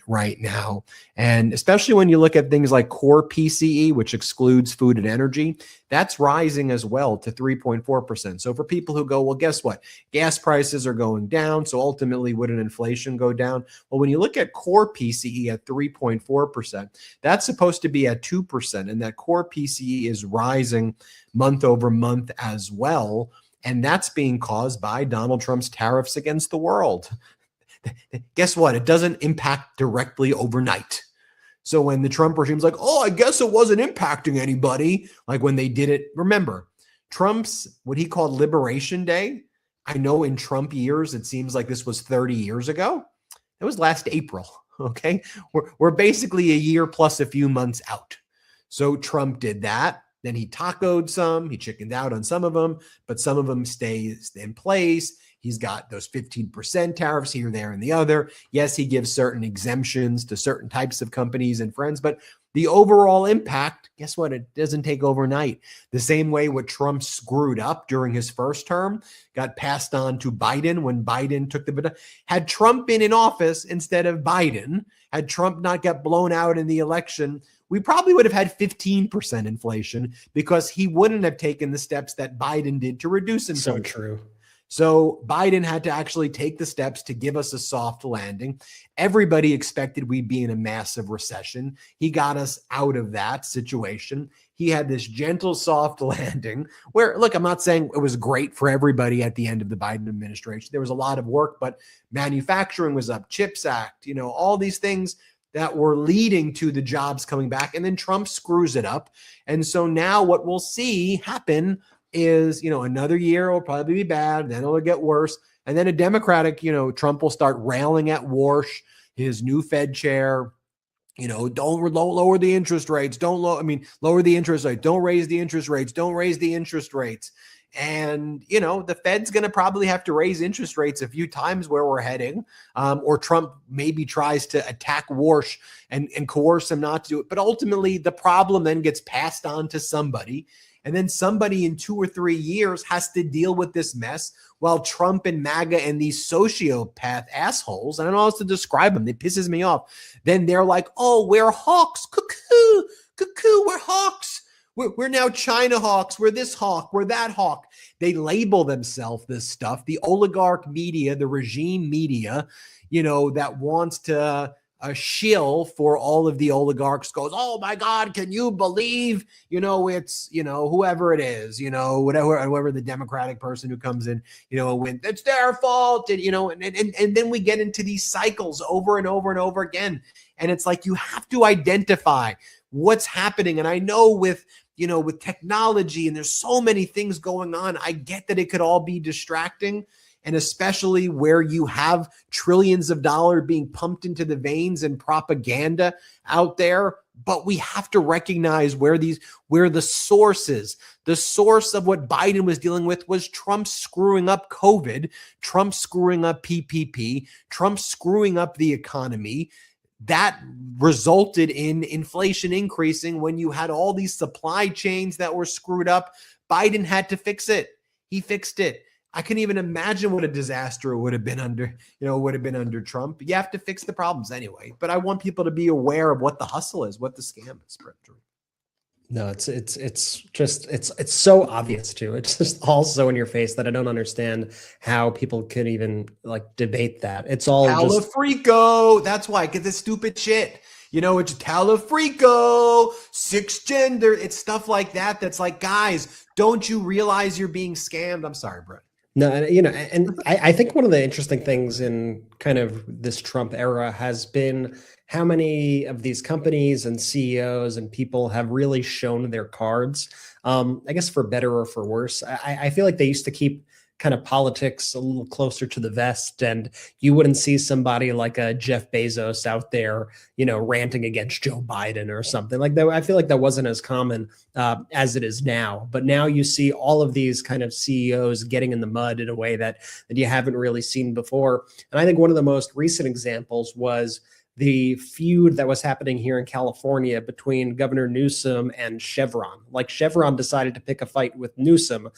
right now. And especially when you look at things like core PCE, which excludes food and energy, that's rising as well to 3.4%. So for people who go, well, guess what? Gas prices are going down. So ultimately, wouldn't inflation go down? Well, when you look at core PCE at 3.4%, that's supposed to be at 2%. And that core PCE is rising month over month as well. And that's being caused by Donald Trump's tariffs against the world. Guess what? It doesn't impact directly overnight. So when the Trump regime's like, oh, I guess it wasn't impacting anybody, like when they did it, remember, Trump's, what he called Liberation Day, I know in Trump years, it seems like this was 30 years ago. It was last April, okay? We're basically a year plus a few months out. So Trump did that. Then he tacoed some, he chickened out on some of them, but some of them stays in place. He's got those 15% tariffs here, there, and the other. Yes, he gives certain exemptions to certain types of companies and friends, but the overall impact, guess what? It doesn't take overnight. The same way what Trump screwed up during his first term got passed on to Biden when Biden took the... Had Trump been in office instead of Biden, had Trump not got blown out in the election, we probably would have had 15% inflation because he wouldn't have taken the steps that Biden did to reduce inflation. So true. So Biden had to actually take the steps to give us a soft landing. Everybody expected we'd be in a massive recession. He got us out of that situation. He had this gentle, soft landing where, look, I'm not saying it was great for everybody at the end of the Biden administration. There was a lot of work, but manufacturing was up, CHIPS Act, all these things that were leading to the jobs coming back. And then Trump screws it up. And so now what we'll see happen is, another year will probably be bad. Then it'll get worse. And then a Democratic, Trump will start railing at Warsh, his new Fed chair. Don't lower the interest rates. Lower the interest rate. Don't raise the interest rates. Don't raise the interest rates. And, the Fed's going to probably have to raise interest rates a few times where we're heading, or Trump maybe tries to attack Warsh and coerce him not to do it. But ultimately, the problem then gets passed on to somebody. And then somebody in 2 or 3 years has to deal with this mess while Trump and MAGA and these sociopath assholes, I don't know how else to describe them, it pisses me off. Then they're like, oh, we're hawks. Cuckoo, cuckoo, we're hawks. We're now China hawks. We're this hawk. We're that hawk. They label themselves this stuff. The oligarch media, the regime media, that wants to shill for all of the oligarchs goes, oh my God, can you believe, it's, whoever it is, whoever the Democratic person who comes in, when it's their fault. And, and then we get into these cycles over and over and over again. And it's like, you have to identify what's happening. And I know with technology and there's so many things going on, I get that it could all be distracting. And especially where you have trillions of dollars being pumped into the veins and propaganda out there. But we have to recognize where the source is. The source of what Biden was dealing with was Trump screwing up COVID, Trump screwing up PPP, Trump screwing up the economy. That resulted in inflation increasing when you had all these supply chains that were screwed up. Biden had to fix it. He fixed it. I couldn't even imagine what a disaster it would have been under Trump. You have to fix the problems anyway. But I want people to be aware of what the hustle is, what the scam is. No, it's so obvious too. It's just all so in your face that I don't understand how people could even debate that. It's all Califrico. That's why, because it's stupid shit. It's Califrico, 6 gender. It's stuff like that. That's like, guys, don't you realize you're being scammed? I'm sorry, Brett. No, and I think one of the interesting things in kind of this Trump era has been how many of these companies and CEOs and people have really shown their cards, I guess for better or for worse. I feel like they used to keep kind of politics a little closer to the vest, and you wouldn't see somebody like a Jeff Bezos out there, ranting against Joe Biden or something like that. I feel like that wasn't as common as it is now. But now you see all of these kind of CEOs getting in the mud in a way that you haven't really seen before. And I think one of the most recent examples was the feud that was happening here in California between Governor Newsom and Chevron. Like Chevron decided to pick a fight with Newsom,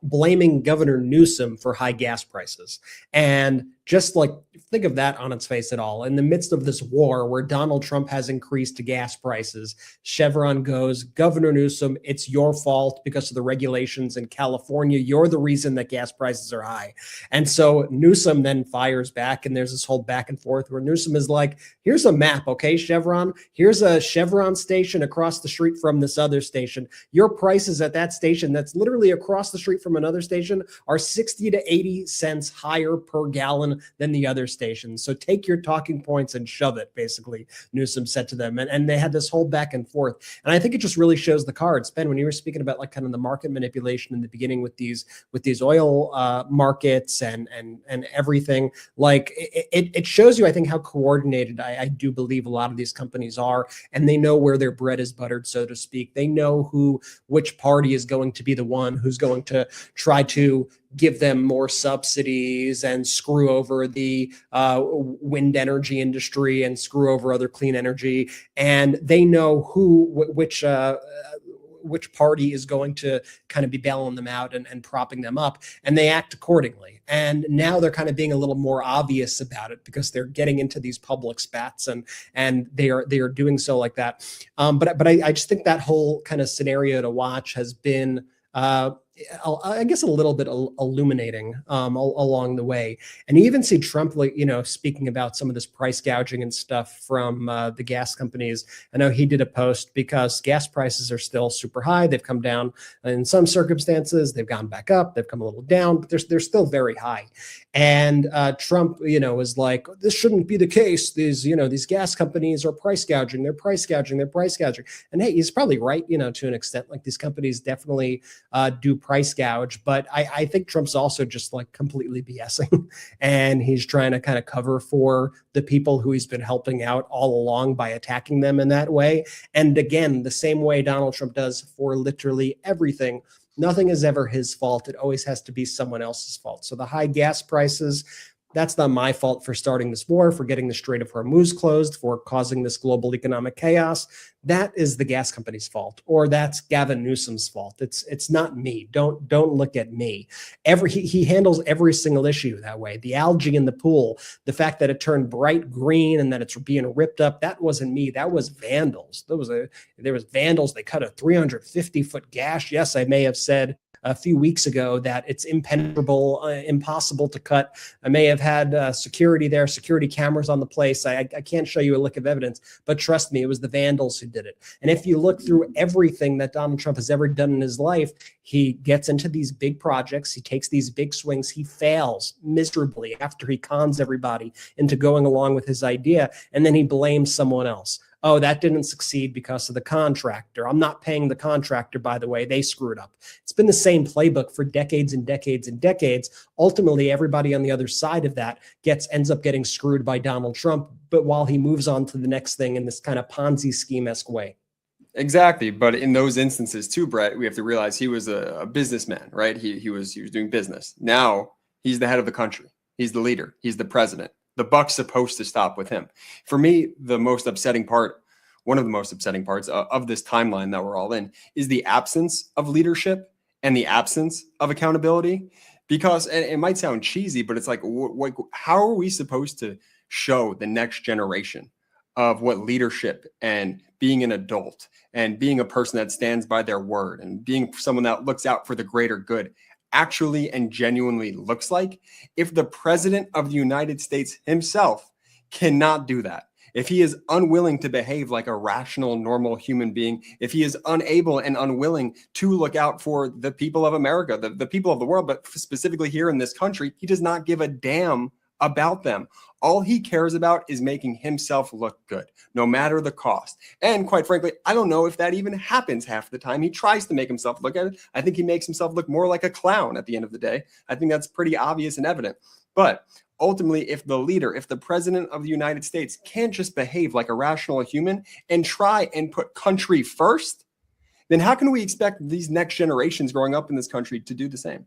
blaming Governor Newsom for high gas prices. And just like think of that on its face at all. In the midst of this war where Donald Trump has increased gas prices, Chevron goes, Governor Newsom, it's your fault because of the regulations in California. You're the reason that gas prices are high. And so Newsom then fires back, and there's this whole back and forth where Newsom is like, here's a map, okay, Chevron? Here's a Chevron station across the street from this other station. Your prices at that station that's literally across the street from another station are 60 to 80 cents higher per gallon than the other stations. So take your talking points and shove it, basically, Newsom said to them. And they had this whole back and forth. And I think it just really shows the cards. Ben, when you were speaking about like kind of the market manipulation in the beginning with these oil markets and everything, like it shows you, I think, how coordinated I do believe a lot of these companies are, and they know where their bread is buttered, so to speak. They know which party is going to be the one who's going to try to give them more subsidies and screw over the wind energy industry and screw over other clean energy. And they know which party is going to kind of be bailing them out and propping them up, and they act accordingly. And now they're kind of being a little more obvious about it because they're getting into these public spats and they are doing so like that. But I just think that whole kind of scenario to watch has been I guess a little bit illuminating along the way. And you even see Trump, like, speaking about some of this price gouging and stuff from the gas companies. I know he did a post because gas prices are still super high. They've come down in some circumstances. They've gone back up. They've come a little down, but they're still very high. And Trump, was like, this shouldn't be the case. These gas companies are price gouging. They're price gouging. They're price gouging. And hey, he's probably right, to an extent. Like, these companies definitely do price gouge, but I think Trump's also just like completely BSing, and he's trying to kind of cover for the people who he's been helping out all along by attacking them in that way. And again, the same way Donald Trump does for literally everything. Nothing is ever his fault. It always has to be someone else's fault. So the high gas prices, that's not my fault for starting this war, for getting the Strait of Hormuz closed, for causing this global economic chaos. That is the gas company's fault, or that's Gavin Newsom's fault. It's not me. Don't look at me. He handles every single issue that way. The algae in the pool, the fact that it turned bright green and that it's being ripped up, that wasn't me. That was vandals. There was vandals. They cut a 350-foot gash. Yes, I may have said a few weeks ago that it's impenetrable, impossible to cut. I may have had security cameras on the place. I can't show you a lick of evidence, but trust me, it was the vandals who did it. And if you look through everything that Donald Trump has ever done in his life, he gets into these big projects. He takes these big swings. He fails miserably after he cons everybody into going along with his idea, and then he blames someone else. Oh, that didn't succeed because of the contractor. I'm not paying the contractor, by the way. They screwed up. It's been the same playbook for decades and decades and decades. Ultimately, everybody on the other side of that ends up getting screwed by Donald Trump, but while he moves on to the next thing in this kind of Ponzi scheme-esque way. Exactly. But in those instances too, Brett, we have to realize he was a businessman, right? He was doing business. Now he's the head of the country. He's the leader. He's the president. The buck's supposed to stop with him. For me, one of the most upsetting parts of this timeline that we're all in is the absence of leadership and the absence of accountability. Because, and it might sound cheesy, but it's like, how are we supposed to show the next generation of what leadership and being an adult and being a person that stands by their word and being someone that looks out for the greater good actually and genuinely looks like, if the president of the United States himself cannot do that? If he is unwilling to behave like a rational, normal human being, if he is unable and unwilling to look out for the people of America, the people of the world, but specifically here in this country, he does not give a damn about them. All he cares about is making himself look good, no matter the cost. And quite frankly, I don't know if that even happens half the time. He tries to make himself look at it. I think he makes himself look more like a clown at the end of the day. I think that's pretty obvious and evident. But ultimately, if the president of the United States can't just behave like a rational human and try and put country first, then how can we expect these next generations growing up in this country to do the same?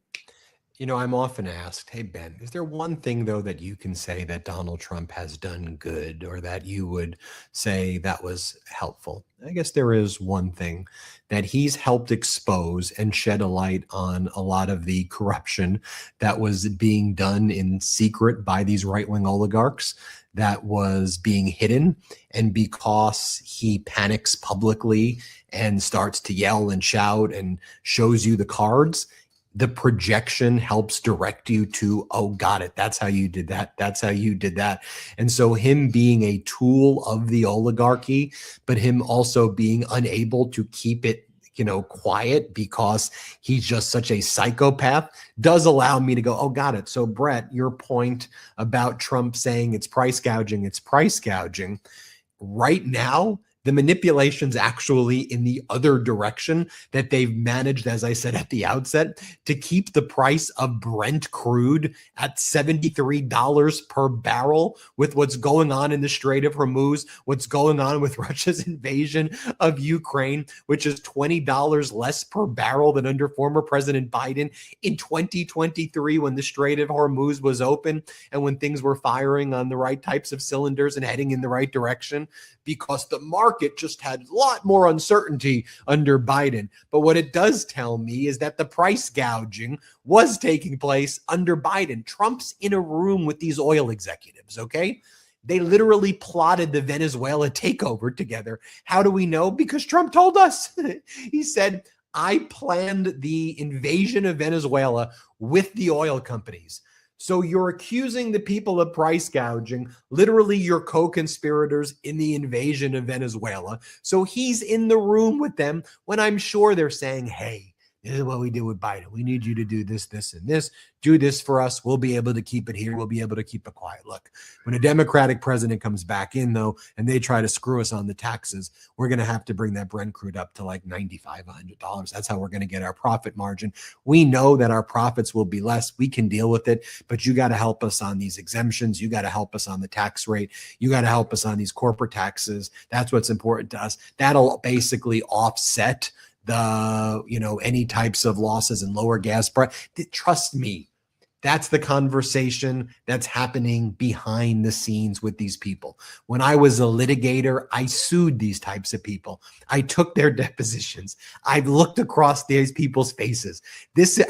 You know, I'm often asked, hey, Ben, is there one thing, though, that you can say that Donald Trump has done good or that you would say that was helpful? I guess there is one thing that he's helped expose and shed a light on a lot of the corruption that was being done in secret by these right-wing oligarchs that was being hidden. And because he panics publicly and starts to yell and shout and shows you the cards, the projection helps direct you to, oh, got it. That's how you did that. That's how you did that. And so him being a tool of the oligarchy, but him also being unable to keep it, quiet because he's just such a psychopath does allow me to go, oh, got it. So Brett, your point about Trump saying it's price gouging, right now, the manipulation's actually in the other direction, that they've managed, as I said at the outset, to keep the price of Brent crude at $73 per barrel with what's going on in the Strait of Hormuz, what's going on with Russia's invasion of Ukraine, which is $20 less per barrel than under former President Biden in 2023 when the Strait of Hormuz was open and when things were firing on the right types of cylinders and heading in the right direction, because the market just had a lot more uncertainty under Biden. But what it does tell me is that the price gouging was taking place under Biden. Trump's in a room with these oil executives, okay? They literally plotted the Venezuela takeover together. How do we know? Because Trump told us. He said, I planned the invasion of Venezuela with the oil companies. So you're accusing the people of price gouging, literally your co-conspirators in the invasion of Venezuela. So he's in the room with them when I'm sure they're saying, hey, this is what we did with Biden. We need you to do this, this, and this. Do this for us. We'll be able to keep it here. We'll be able to keep it quiet. Look, when a Democratic president comes back in, though, and they try to screw us on the taxes, we're going to have to bring that Brent crude up to like $95, $100. That's how we're going to get our profit margin. We know that our profits will be less. We can deal with it, but you got to help us on these exemptions. You got to help us on the tax rate. You got to help us on these corporate taxes. That's what's important to us. That'll basically offset any types of losses and lower gas price. Trust me, that's the conversation that's happening behind the scenes with these people. When I was a litigator, I sued these types of people. I took their depositions. I've looked across these people's faces.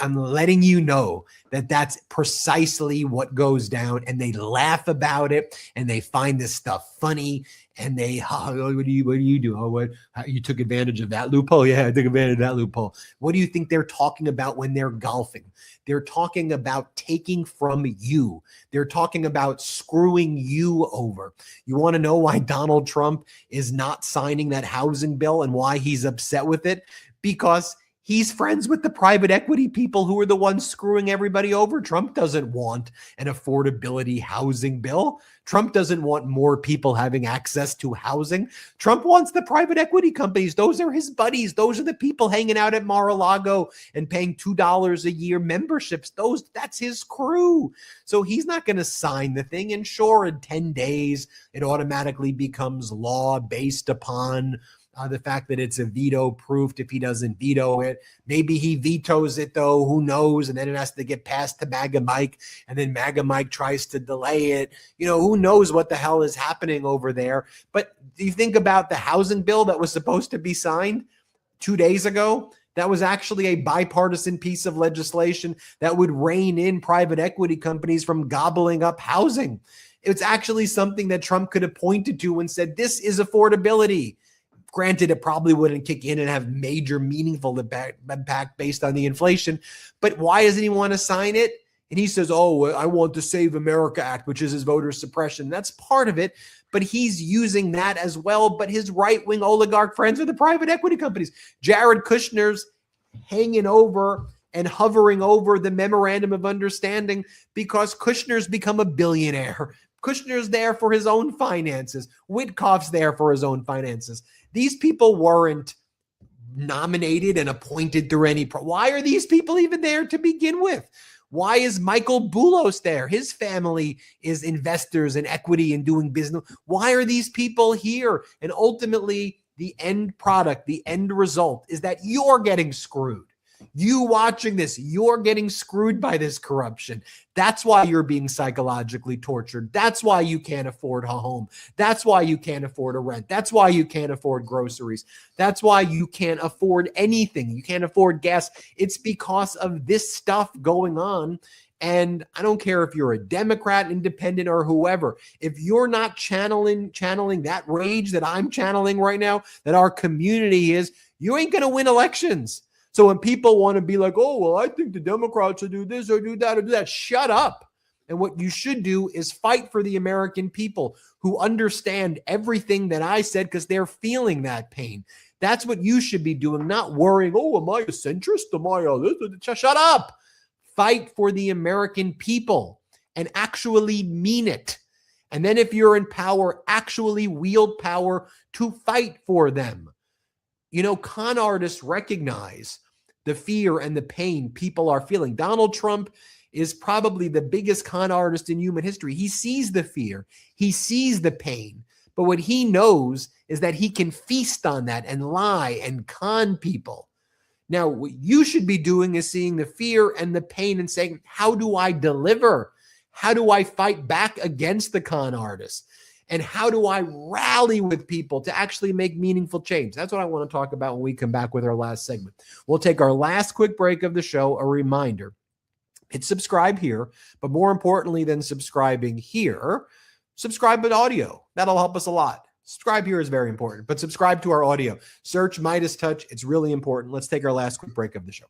I'm letting you know that that's precisely what goes down, and they laugh about it and they find this stuff funny. And they, what do you do? You took advantage of that loophole? Yeah, I took advantage of that loophole. What do you think they're talking about when they're golfing? They're talking about taking from you. They're talking about screwing you over. You want to know why Donald Trump is not signing that housing bill and why he's upset with it? Because he's friends with the private equity people who are the ones screwing everybody over. Trump doesn't want an affordability housing bill. Trump doesn't want more people having access to housing. Trump wants the private equity companies. Those are his buddies. Those are the people hanging out at Mar-a-Lago and paying $2 a year memberships. That's his crew. So he's not going to sign the thing. And sure, in 10 days, it automatically becomes law based upon the fact that it's a veto proofed if he doesn't veto it. Maybe he vetoes it, though. Who knows? And then it has to get passed to MAGA Mike, and then MAGA Mike tries to delay it. Who knows what the hell is happening over there. But do you think about the housing bill that was supposed to be signed 2 days ago? That was actually a bipartisan piece of legislation that would rein in private equity companies from gobbling up housing. It's actually something that Trump could have pointed to and said, this is affordability. Granted, it probably wouldn't kick in and have major meaningful impact based on the inflation, but why doesn't he want to sign it? And he says, oh, I want the Save America Act, which is his voter suppression. That's part of it, but he's using that as well. But his right-wing oligarch friends are the private equity companies. Jared Kushner's hanging over and hovering over the memorandum of understanding because Kushner's become a billionaire. Kushner's there for his own finances. Witkoff's there for his own finances. These people weren't nominated and appointed through any. Why are these people even there to begin with? Why is Michael Boulos there? His family is investors in equity and doing business. Why are these people here? And ultimately, the end product, the end result is that you're getting screwed. You watching this, you're getting screwed by this corruption. That's why you're being psychologically tortured. That's why you can't afford a home. That's why you can't afford a rent. That's why you can't afford groceries. That's why you can't afford anything. You can't afford gas. It's because of this stuff going on. And I don't care if you're a Democrat, independent, or whoever. If you're not channeling that rage that I'm channeling right now, that our community is, you ain't going to win elections. So when people want to be like, oh, well, I think the Democrats should do this or do that or do that, shut up. And what you should do is fight for the American people who understand everything that I said because they're feeling that pain. That's what you should be doing, not worrying, oh, am I a centrist? Am I a... Shut up. Fight for the American people and actually mean it. And then if you're in power, actually wield power to fight for them. You know, con artists recognize the fear and the pain people are feeling. Donald Trump is probably the biggest con artist in human history. He sees the fear. He sees the pain. But what he knows is that he can feast on that and lie and con people. Now, what you should be doing is seeing the fear and the pain and saying, how do I deliver? How do I fight back against the con artists? And how do I rally with people to actually make meaningful change? That's what I want to talk about when we come back with our last segment. We'll take our last quick break of the show. A reminder, hit subscribe here, but more importantly than subscribing here, subscribe with audio. That'll help us a lot. Subscribe here is very important, but subscribe to our audio. Search MeidasTouch. It's really important. Let's take our last quick break of the show.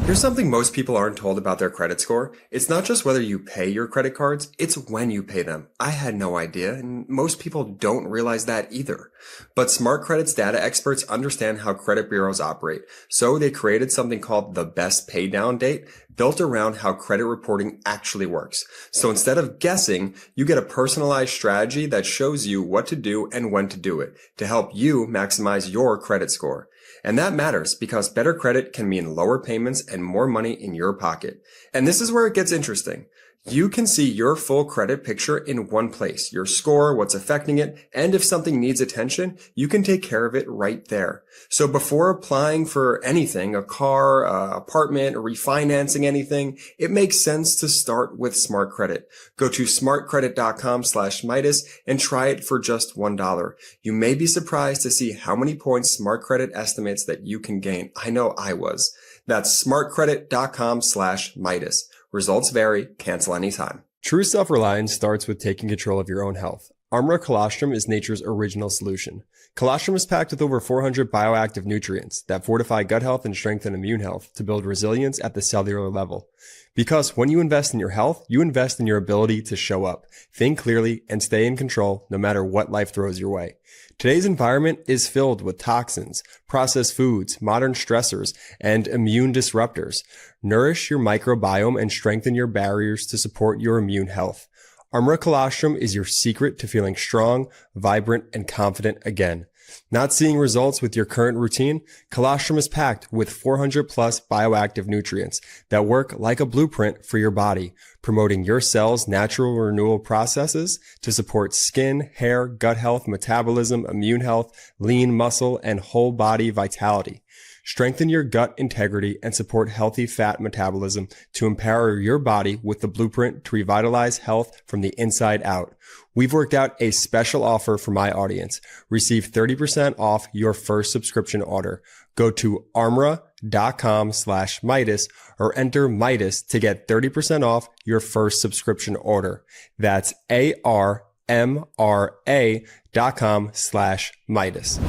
Here's something most people aren't told about their credit score. It's not just whether you pay your credit cards, it's when you pay them. I had no idea, and most people don't realize that either. But Smart Credit's data experts understand how credit bureaus operate, so they created something called the best pay down date, built around how credit reporting actually works. So instead of guessing, you get a personalized strategy that shows you what to do and when to do it to help you maximize your credit score. And that matters because better credit can mean lower payments and more money in your pocket. And this is where it gets interesting. You can see your full credit picture in one place, your score, what's affecting it, and if something needs attention, you can take care of it right there. So before applying for anything, a car, apartment, or refinancing anything, it makes sense to start with Smart Credit. Go to smartcredit.com/Meidas and try it for just $1. You may be surprised to see how many points Smart Credit estimates that you can gain. I know I was. That's smartcredit.com/Meidas. Results vary. Cancel anytime. True self-reliance starts with taking control of your own health. Armra Colostrum is nature's original solution. Colostrum is packed with over 400 bioactive nutrients that fortify gut health and strengthen immune health to build resilience at the cellular level. Because when you invest in your health, you invest in your ability to show up, think clearly, and stay in control no matter what life throws your way. Today's environment is filled with toxins, processed foods, modern stressors, and immune disruptors. Nourish your microbiome and strengthen your barriers to support your immune health. Armra Colostrum is your secret to feeling strong, vibrant, and confident again. Not seeing results with your current routine? Colostrum is packed with 400 plus bioactive nutrients that work like a blueprint for your body, promoting your cells' natural renewal processes to support skin, hair, gut health, metabolism, immune health, lean muscle, and whole body vitality. Strengthen your gut integrity and support healthy fat metabolism to empower your body with the blueprint to revitalize health from the inside out. We've worked out a special offer for my audience. Receive 30% off your first subscription order. Go to armra.com/Meidas or enter Meidas to get 30% off your first subscription order. That's ARMRA.com/Meidas.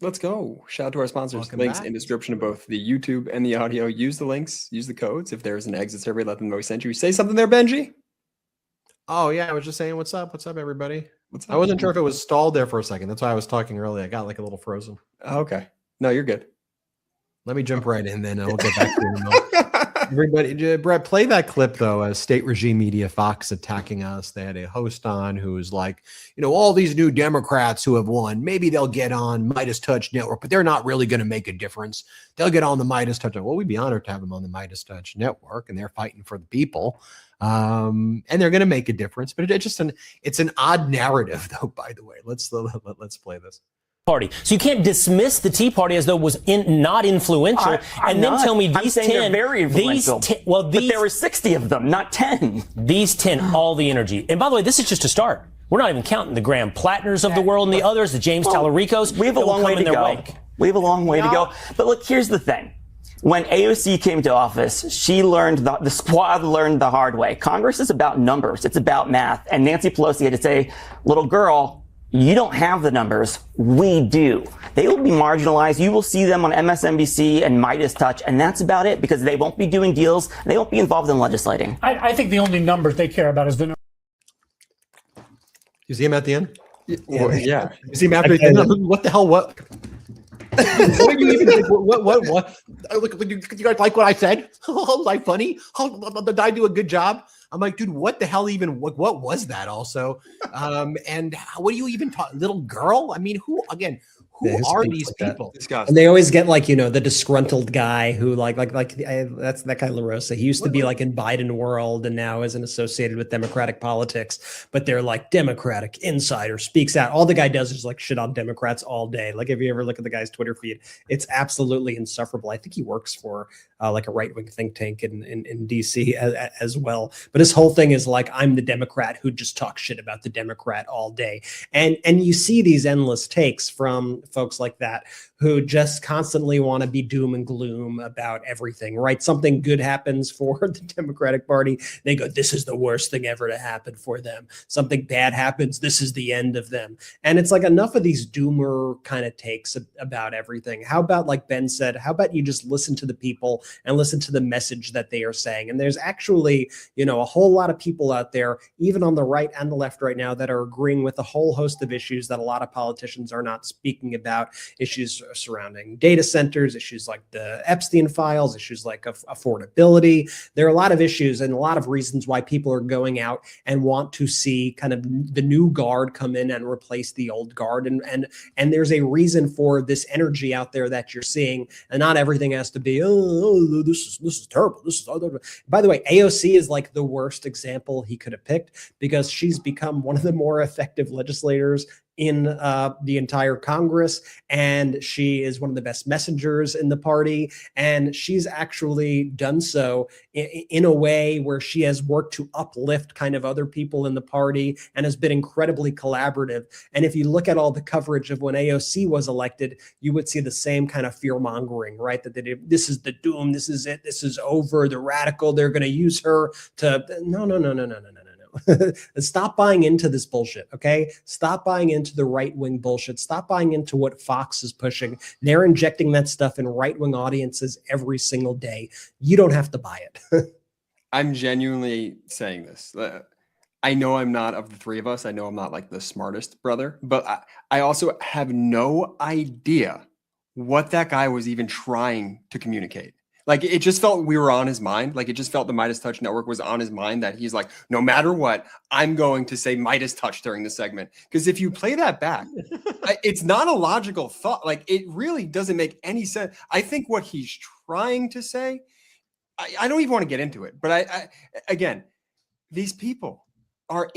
Let's go. Shout out to our sponsors. Welcome Links back. in description of both the YouTube and the audio. Use the links, use the codes. If there's an exit survey, let them know we sent you. Say something there, Benji. Oh, yeah. I was just saying, what's up? What's up, everybody? What's I wasn't sure if it was stalled there for a second. That's why I was talking earlier. I got like a little frozen. Okay. No, you're good. Let me jump right in then. I'll get back to you in a moment. Everybody, Brett, play that clip though. As state regime media, Fox attacking us. They had a host on who was like, you know, all these new Democrats who have won, maybe they'll get on MeidasTouch network, but they're not really going to make a difference. They'll get on the MeidasTouch. Well, we'd be honored to have them on the MeidasTouch network, and they're fighting for the people. And they're going to make a difference. But it's an odd narrative, though. By the way, let's play this. Party. So you can't dismiss the Tea Party as though it was not influential, and then tell me these 10 they're very influential. But there were 60 of them, not 10. These 10, all the energy. And by the way, this is just a start. We're not even counting the Graham Plattners of the world and the others, the James Tallaricos. We have a long way to go. We have a long way to go. But look, here's the thing. When AOC came to office, she learned, the squad learned the hard way. Congress is about numbers. It's about math. And Nancy Pelosi had to say, little girl, you don't have the numbers. We do. They will be marginalized. You will see them on MSNBC and MeidasTouch, and that's about it, because they won't be doing deals. They won't be involved in legislating. I think the only numbers they care about is the number. You see him at the end? Yeah. You see him after the end? What the hell? What? What do you even think? What? Look, you guys like what I said? Was I funny? Did I do a good job? I'm like, dude, what the hell even? What was that also? And what do you even talk? Little girl? I mean, who are these people? And they always get like, the disgruntled guy who that's that guy LaRosa. He used to be like in Biden world and now isn't associated with Democratic politics, but they're like Democratic insider speaks out. All the guy does is like shit on Democrats all day. Like if you ever look at the guy's Twitter feed, it's absolutely insufferable. I think he works for like a right-wing think tank in DC as well. But his whole thing is like, I'm the Democrat who just talks shit about the Democrat all day. And you see these endless takes from folks like that who just constantly want to be doom and gloom about everything, right? Something good happens for the Democratic Party. They go, this is the worst thing ever to happen for them. Something bad happens. This is the end of them. And it's like enough of these doomer kind of takes about everything. How about, like Ben said, how about you just listen to the people and listen to the message that they are saying? And there's actually, a whole lot of people out there, even on the right and the left right now, that are agreeing with a whole host of issues that a lot of politicians are not speaking about, issues surrounding data centers, issues like the Epstein files, issues like affordability. There are a lot of issues and a lot of reasons why people are going out and want to see kind of the new guard come in and replace the old guard. And there's a reason for this energy out there that you're seeing. And not everything has to be, this is terrible. This is, by the way, AOC is like the worst example he could have picked, because she's become one of the more effective legislators in the entire Congress, and she is one of the best messengers in the party, and she's actually done so in a way where she has worked to uplift kind of other people in the party and has been incredibly collaborative. And if you look at all the coverage of when AOC was elected, you would see the same kind of fear mongering, right? That this is the doom, this is it, this is over, the radical, they're going to use her to, no. Stop buying into this bullshit, okay? Stop buying into the right-wing bullshit. Stop buying into what Fox is pushing. They're injecting that stuff in right-wing audiences every single day. You don't have to buy it. I'm genuinely saying this. I know I'm not, of the three of us, I know I'm not like the smartest brother, but I also have no idea what that guy was even trying to communicate. Like, it just felt we were on his mind. Like, it just felt the MeidasTouch network was on his mind, that he's like, no matter what, I'm going to say MeidasTouch during the segment. Because if you play that back, it's not a logical thought. Like, it really doesn't make any sense. I think what he's trying to say, I don't even want to get into it. But again, these people are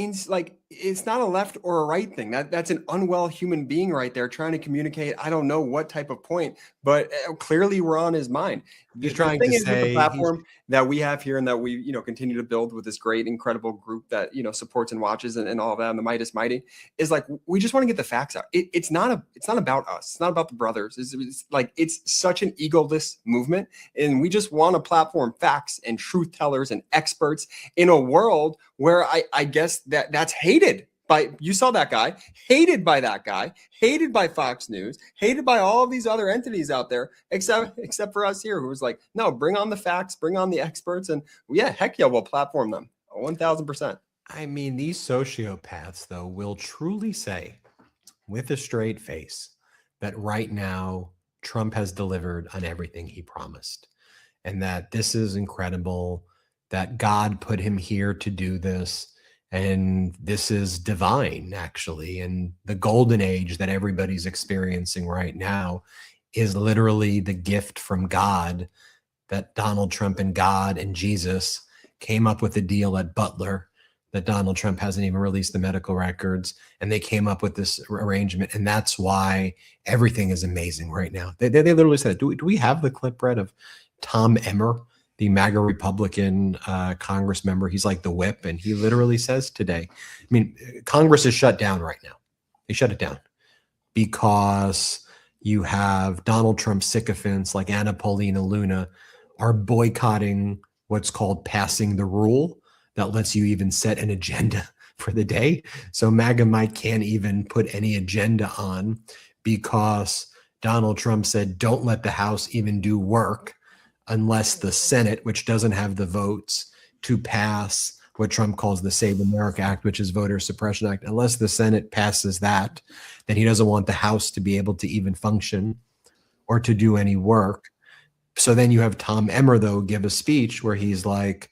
it's not a left or a right thing. That's an unwell human being right there trying to communicate. I don't know what type of point, but clearly we're on his mind. He's trying to say the platform that we have here and that we, continue to build with this great, incredible group that, supports and watches and all that. And the Meidas Mighty is like, we just want to get the facts out. It's not about us. It's not about the brothers. It's such an egoless movement. And we just want to platform facts and truth tellers and experts in a world where I guess that's hated by, you saw that guy, hated by that guy, hated by Fox News, hated by all of these other entities out there, except for us here, who was like, no, bring on the facts, bring on the experts, and heck yeah, we'll platform them 1000%. I mean, these sociopaths, though, will truly say with a straight face that right now Trump has delivered on everything he promised, and that this is incredible, that God put him here to do this. And this is divine, actually. And the golden age that everybody's experiencing right now is literally the gift from God, that Donald Trump and God and Jesus came up with a deal at Butler that Donald Trump hasn't even released the medical records, and they came up with this arrangement, and that's why everything is amazing right now. They literally said, do we have the clip, Brett, of Tom Emmer, the MAGA Republican Congress member? He's like the whip, and he literally says today, I mean, Congress is shut down right now. They shut it down because you have Donald Trump sycophants like Anna Paulina Luna are boycotting what's called passing the rule that lets you even set an agenda for the day. So MAGA Mike can't even put any agenda on because Donald Trump said, don't let the House even do work unless the Senate, which doesn't have the votes to pass what Trump calls the Save America Act, which is Voter Suppression Act, unless the Senate passes that, then he doesn't want the House to be able to even function or to do any work. So then you have Tom Emmer, though, give a speech where he's like,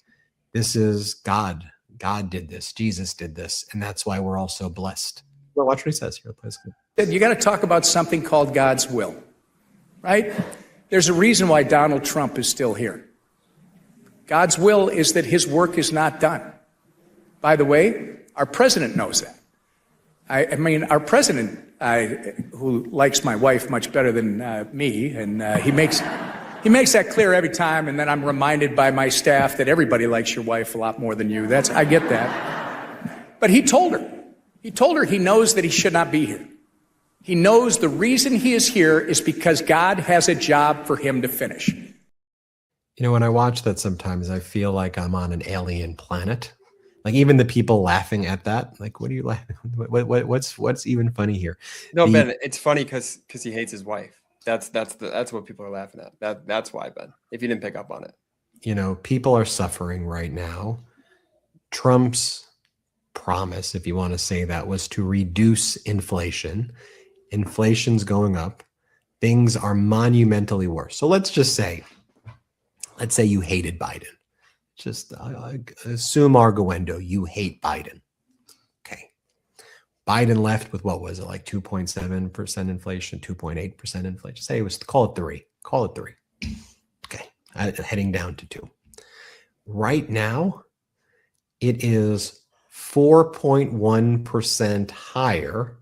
this is God. God did this. Jesus did this. And that's why we're all so blessed. Well, watch what he says here, please. You got to talk about something called God's will, right? There's a reason why Donald Trump is still here. God's will is that his work is not done. By the way, our president knows that. I mean, our president, who likes my wife much better than me, and he makes that clear every time, and then I'm reminded by my staff that everybody likes your wife a lot more than you. I get that. But he told her. He told her he knows that he should not be here. He knows the reason he is here is because God has a job for him to finish. You know, when I watch that sometimes I feel like I'm on an alien planet. Like even the people laughing at that, like, what are you laughing? What's even funny here? No, Ben, it's funny because he hates his wife. That's what people are laughing at. That's why, Ben, if you didn't pick up on it. You know, people are suffering right now. Trump's promise, if you want to say that, was to reduce inflation. Inflation's going up. Things are monumentally worse. So let's say you hated Biden. Just assume arguendo, you hate Biden. Okay. Biden left with, what was it, like 2.7% inflation, 2.8% inflation. Say it was, call it 3. Call it 3. Okay. Heading down to 2. Right now, it is 4.1% higher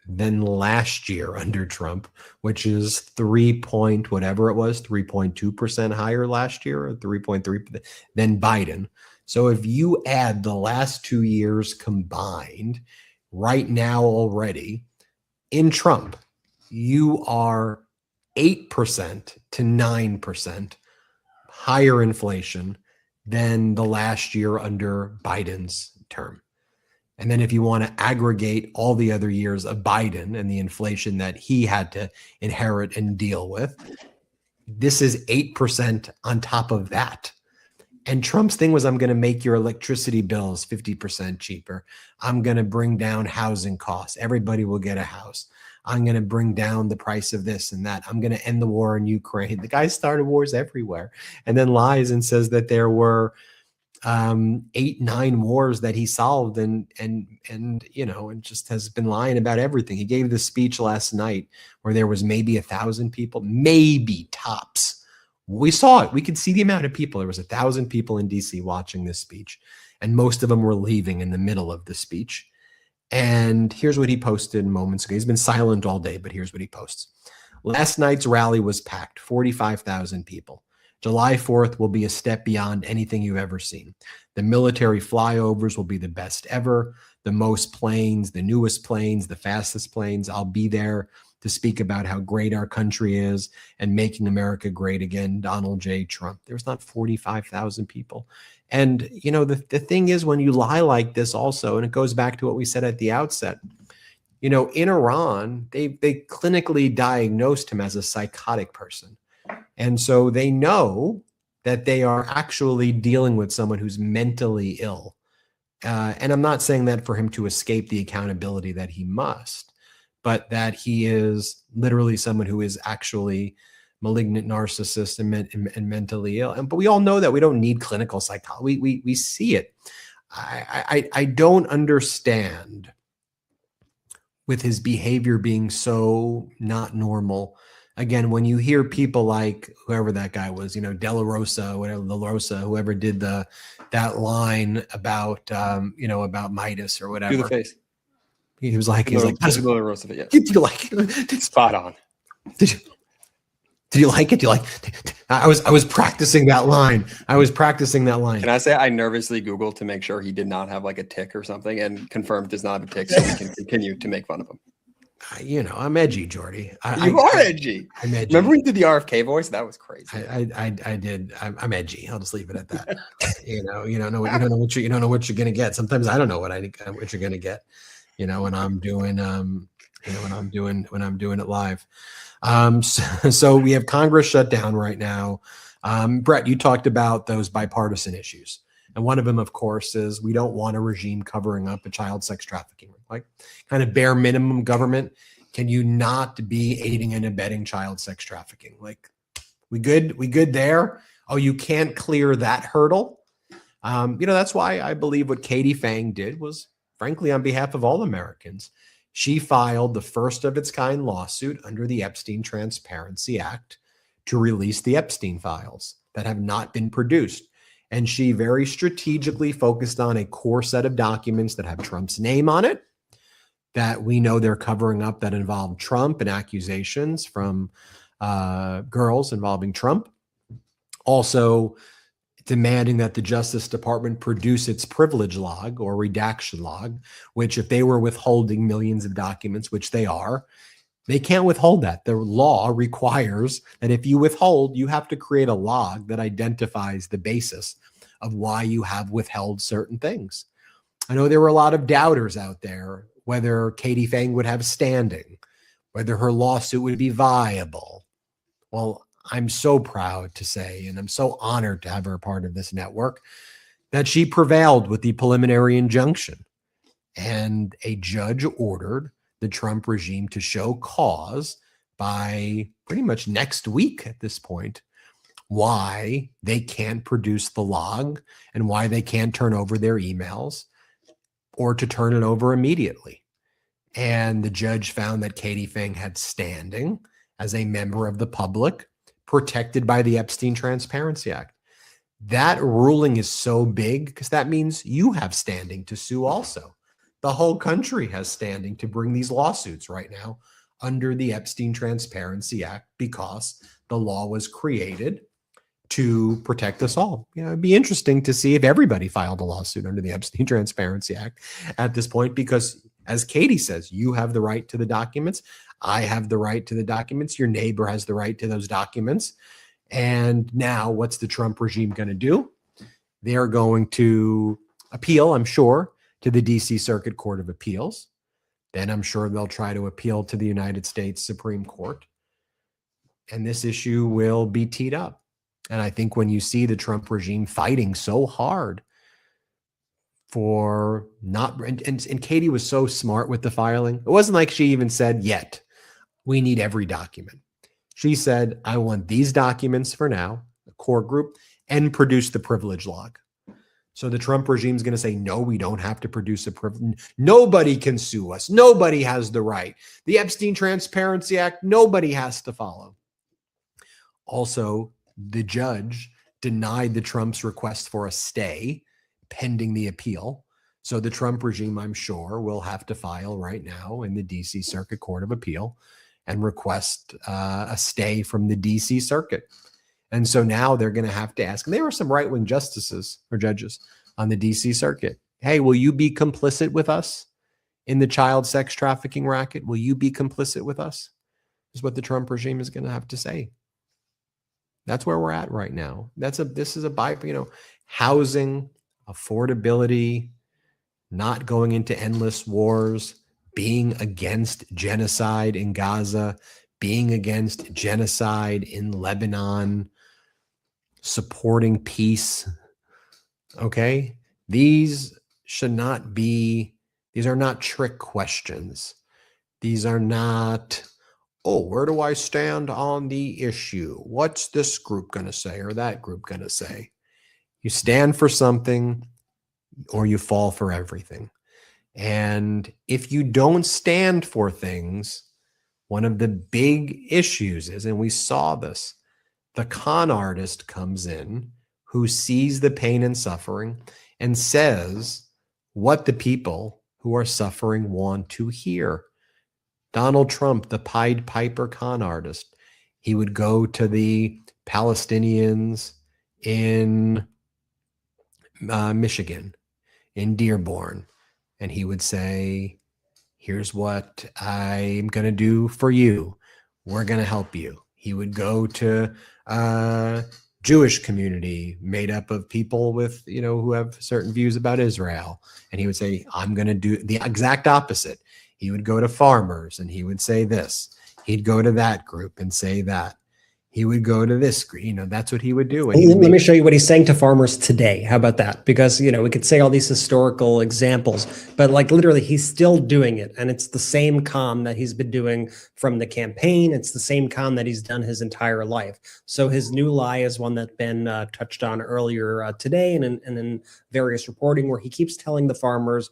than last year under Trump, which is 3.2% higher last year, or 3.3% than Biden. So if you add the last 2 years combined, right now already in Trump, you are 8% to 9% higher inflation than the last year under Biden's term. And then if you want to aggregate all the other years of Biden and the inflation that he had to inherit and deal with, this is 8% on top of that. And Trump's thing was, I'm going to make your electricity bills 50% cheaper. I'm going to bring down housing costs. Everybody will get a house. I'm going to bring down the price of this and that. I'm going to end the war in Ukraine. The guy started wars everywhere and then lies and says that there were 8-9 wars that he solved and you know, and just has been lying about everything. He gave this speech last night where there was maybe 1,000 people, maybe tops. We saw it. We could see the amount of people. There was 1,000 people in DC watching this speech, and most of them were leaving in the middle of the speech. And here's what he posted moments ago. He's been silent all day, but here's what he posts. Last night's rally was packed, 45,000 people. July 4th will be a step beyond anything you've ever seen. The military flyovers will be the best ever. The most planes, the newest planes, the fastest planes. I'll be there to speak about how great our country is and making America great again. Donald J. Trump. There's not 45,000 people. And, you know, the thing is, when you lie like this also, and it goes back to what we said at the outset, you know, in Iran, they clinically diagnosed him as a psychotic person. And so they know that they are actually dealing with someone who's mentally ill. And I'm not saying that for him to escape the accountability that he must, but that he is literally someone who is actually malignant narcissist and mentally ill. But we all know that. We don't need clinical psychology. We see it. I don't understand, with his behavior being so not normal, again, when you hear people like whoever that guy was, De La Rosa, whatever La Rosa, whoever did that line about about Midas or whatever. Do the face. He was like, La Rosa, yeah. Did you like it? Spot on. Did you like it? Do you like? I was practicing that line. Can I say I nervously Googled to make sure he did not have like a tick or something, and confirmed does not have a tick, so we can continue to make fun of him. I'm edgy, Jordy. You are edgy. I'm edgy. Remember we did the RFK voice? That was crazy. I did. I'm edgy. I'll just leave it at that. You don't know what you're gonna get. Sometimes I don't know what you're gonna get. When I'm doing when I'm doing it live. So we have Congress shut down right now. Brett, you talked about those bipartisan issues. And one of them, of course, is we don't want a regime covering up a child sex trafficking. Like kind of bare minimum government. Can you not be aiding and abetting child sex trafficking? Like we good there? Oh, you can't clear that hurdle? That's why I believe what Katie Phang did was, frankly, on behalf of all Americans, she filed the first of its kind lawsuit under the Epstein Transparency Act to release the Epstein files that have not been produced. And she very strategically focused on a core set of documents that have Trump's name on it, that we know they're covering up, that involve Trump and accusations from girls involving Trump. Also demanding that the Justice Department produce its privilege log or redaction log, which if they were withholding millions of documents, which they are, they can't withhold that. The law requires that if you withhold, you have to create a log that identifies the basis of why you have withheld certain things. I know there were a lot of doubters out there whether Katie Phang would have standing, whether her lawsuit would be viable. Well, I'm so proud to say, and I'm so honored to have her part of this network, that she prevailed with the preliminary injunction. And a judge ordered the Trump regime to show cause by pretty much next week at this point, why they can't produce the log and why they can't turn over their emails or to turn it over immediately. And the judge found that Katie Phang had standing as a member of the public protected by the Epstein Transparency Act. That ruling is so big because that means you have standing to sue also. The whole country has standing to bring these lawsuits right now under the Epstein Transparency Act because the law was created to protect us all. It'd be interesting to see if everybody filed a lawsuit under the Epstein Transparency Act at this point, because as Katie says, you have the right to the documents. I have the right to the documents. Your neighbor has the right to those documents. And now what's the Trump regime going to do? They're going to appeal, I'm sure, to the DC Circuit Court of Appeals. Then I'm sure they'll try to appeal to the United States Supreme Court. And this issue will be teed up. And I think when you see the Trump regime fighting so hard for not, and Katie was so smart with the filing. It wasn't like she even said, yet, we need every document. She said, I want these documents for now, the core group, and produce the privilege log. So the Trump regime is going to say, no, we don't have to produce a privilege. Nobody can sue us. Nobody has the right. The Epstein Transparency Act, nobody has to follow. Also, the judge denied the Trump's request for a stay pending the appeal. So the Trump regime, I'm sure, will have to file right now in the DC Circuit Court of Appeal and request a stay from the DC Circuit. And so now they're going to have to ask, and there were some right-wing justices or judges on the DC Circuit. Hey, will you be complicit with us in the child sex trafficking racket? Will you be complicit with us? Is what the Trump regime is going to have to say. That's where we're at right now. This is a housing, affordability, not going into endless wars, being against genocide in Gaza, being against genocide in Lebanon, supporting peace. Okay? These are not trick questions. These are not, where do I stand on the issue? What's this group going to say or that group going to say? You stand for something or you fall for everything. And if you don't stand for things, one of the big issues is, and we saw this, the con artist comes in who sees the pain and suffering and says what the people who are suffering want to hear. Donald Trump, the Pied Piper con artist, he would go to the Palestinians in Michigan, in Dearborn, and he would say, here's what I'm going to do for you. We're going to help you. He would go to Jewish community made up of people with, who have certain views about Israel. And he would say, I'm going to do the exact opposite. He would go to farmers and he would say this. He'd go to that group and say that. He would go to this, that's what he would do. And let me show you what he's saying to farmers today. How about that? Because, we could say all these historical examples, but like literally he's still doing it. And it's the same con that he's been doing from the campaign. It's the same con that he's done his entire life. So his new lie is one that's been touched on earlier today and in various reporting, where he keeps telling the farmers,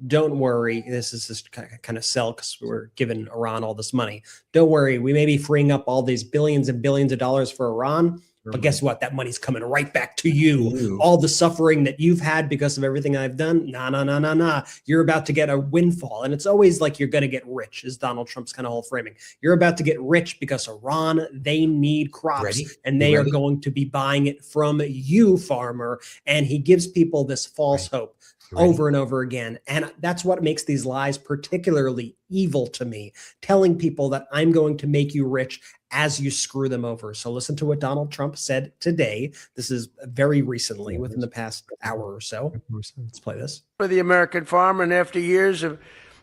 don't worry, this is just kind of sell because we're giving Iran all this money. Don't worry, we may be freeing up all these billions and billions of dollars for Iran, but guess what? That money's coming right back to you. All the suffering that you've had because of everything I've done, nah. You're about to get a windfall. And it's always like you're going to get rich, is Donald Trump's kind of whole framing. You're about to get rich because Iran, they need crops and they are going to be buying it from you, farmer. And he gives people this false hope. Over and over again. And that's what makes these lies particularly evil to me, telling people that I'm going to make you rich as you screw them over. So listen to what Donald Trump said today. This is very recently, within the past hour or so. Let's play this. For the American farmer, and after years of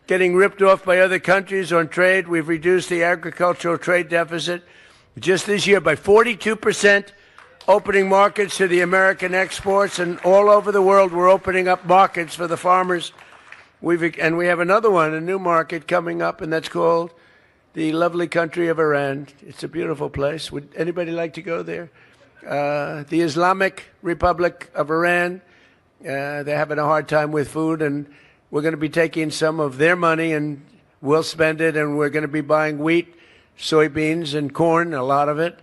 getting ripped off by other countries on trade, we've reduced the agricultural trade deficit just this year by 42%. Opening markets to the American exports, and all over the world we're opening up markets for the farmers. We have another one, a new market coming up, and that's called the lovely country of Iran. It's a beautiful place. Would anybody like to go there? The Islamic Republic of Iran, they're having a hard time with food, and we're going to be taking some of their money and we'll spend it, and we're going to be buying wheat, soybeans, and corn, a lot of it.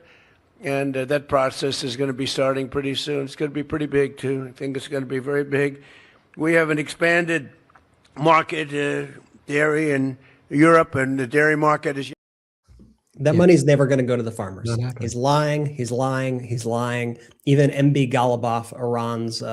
And that process is going to be starting pretty soon. It's going to be pretty big, too. I think it's going to be very big. We have an expanded market, dairy in Europe, and the dairy market is... That money's never going to go to the farmers. He's lying. Even MB Ghalibaf, Iran's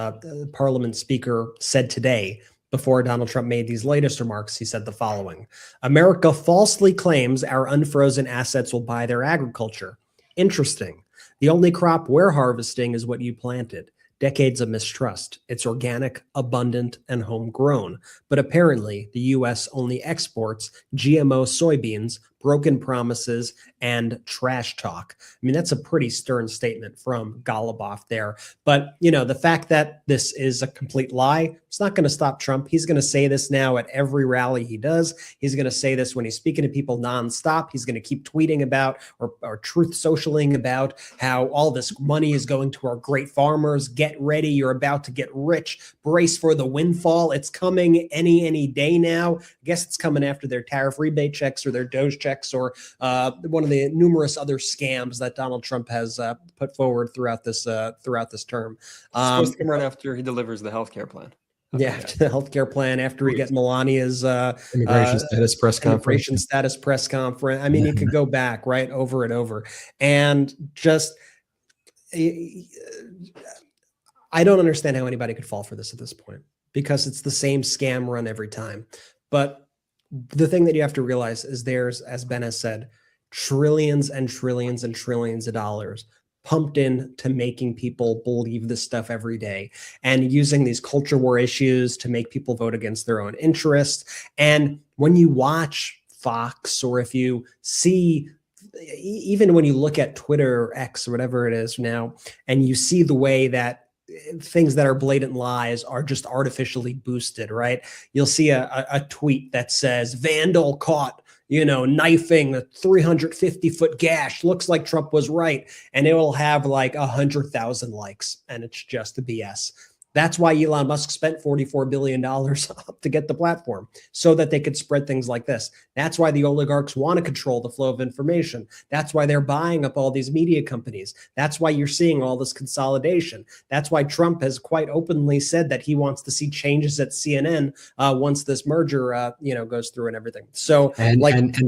parliament speaker, said today, before Donald Trump made these latest remarks, he said the following: America falsely claims our unfrozen assets will buy their agriculture. Interesting. The only crop we're harvesting is what you planted. Decades of mistrust. It's organic, abundant, and homegrown. But apparently, the U.S. only exports GMO soybeans, broken promises, and trash talk. I mean, that's a pretty stern statement from Ghalibaf there. But, the fact that this is a complete lie, it's not going to stop Trump. He's going to say this now at every rally he does. He's going to say this when he's speaking to people nonstop. He's going to keep tweeting about or truth socialing about how all this money is going to our great farmers. Get ready. You're about to get rich. Brace for the windfall. It's coming any day now. I guess it's coming after their tariff rebate checks or their Doge checks or one of the numerous other scams that Donald Trump has put forward throughout this term. Supposed to come right after he delivers the healthcare plan. Yeah, the healthcare plan after we get Melania's immigration status press conference. I mean, you could go back right over and over, and just I don't understand how anybody could fall for this at this point, because it's the same scam run every time. But the thing that you have to realize is there's, as Ben has said, trillions and trillions and trillions of dollars pumped in to making people believe this stuff every day, and using these culture war issues to make people vote against their own interests. And when you watch Fox, or if you see, even when you look at Twitter or X or whatever it is now, and you see the way that things that are blatant lies are just artificially boosted, right? You'll see a tweet that says vandal caught, knifing a 350-foot gash. Looks like Trump was right. And it will have like 100,000 likes. And it's just a BS. That's why Elon Musk spent $44 billion to get the platform, so that they could spread things like this. That's why the oligarchs want to control the flow of information. That's why they're buying up all these media companies. That's why you're seeing all this consolidation. That's why Trump has quite openly said that he wants to see changes at CNN once this merger goes through and everything. So and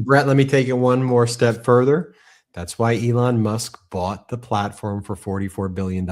Brett, let me take it one more step further. That's why Elon Musk bought the platform for $44 billion.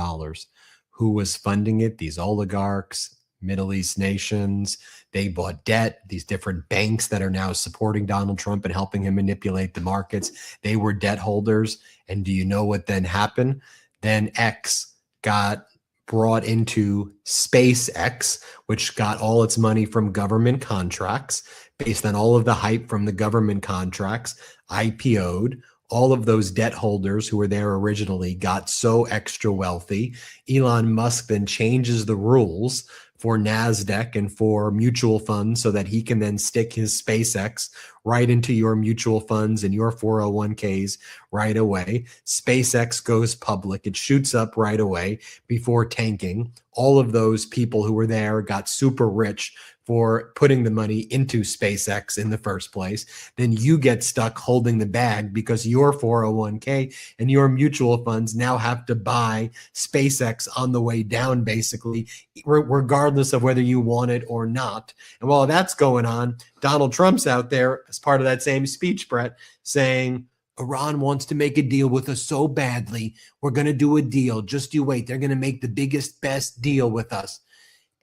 Who was funding it? These oligarchs, Middle East nations. They bought debt, these different banks that are now supporting Donald Trump and helping him manipulate the markets. They were debt holders. And do you know what then happened? Then X got brought into SpaceX, which got all its money from government contracts. Based on all of the hype from the government contracts, IPO'd. All of those debt holders who were there originally got so extra wealthy. Elon Musk then changes the rules for NASDAQ and for mutual funds so that he can then stick his SpaceX right into your mutual funds and your 401ks right away. SpaceX goes public. It shoots up right away before tanking. All of those people who were there got super rich for putting the money into SpaceX in the first place. Then you get stuck holding the bag because your 401k and your mutual funds now have to buy SpaceX on the way down, basically, regardless of whether you want it or not. And while that's going on, Donald Trump's out there as part of that same speech, Brett, saying, Iran wants to make a deal with us so badly. We're going to do a deal. Just you wait. They're going to make the biggest, best deal with us.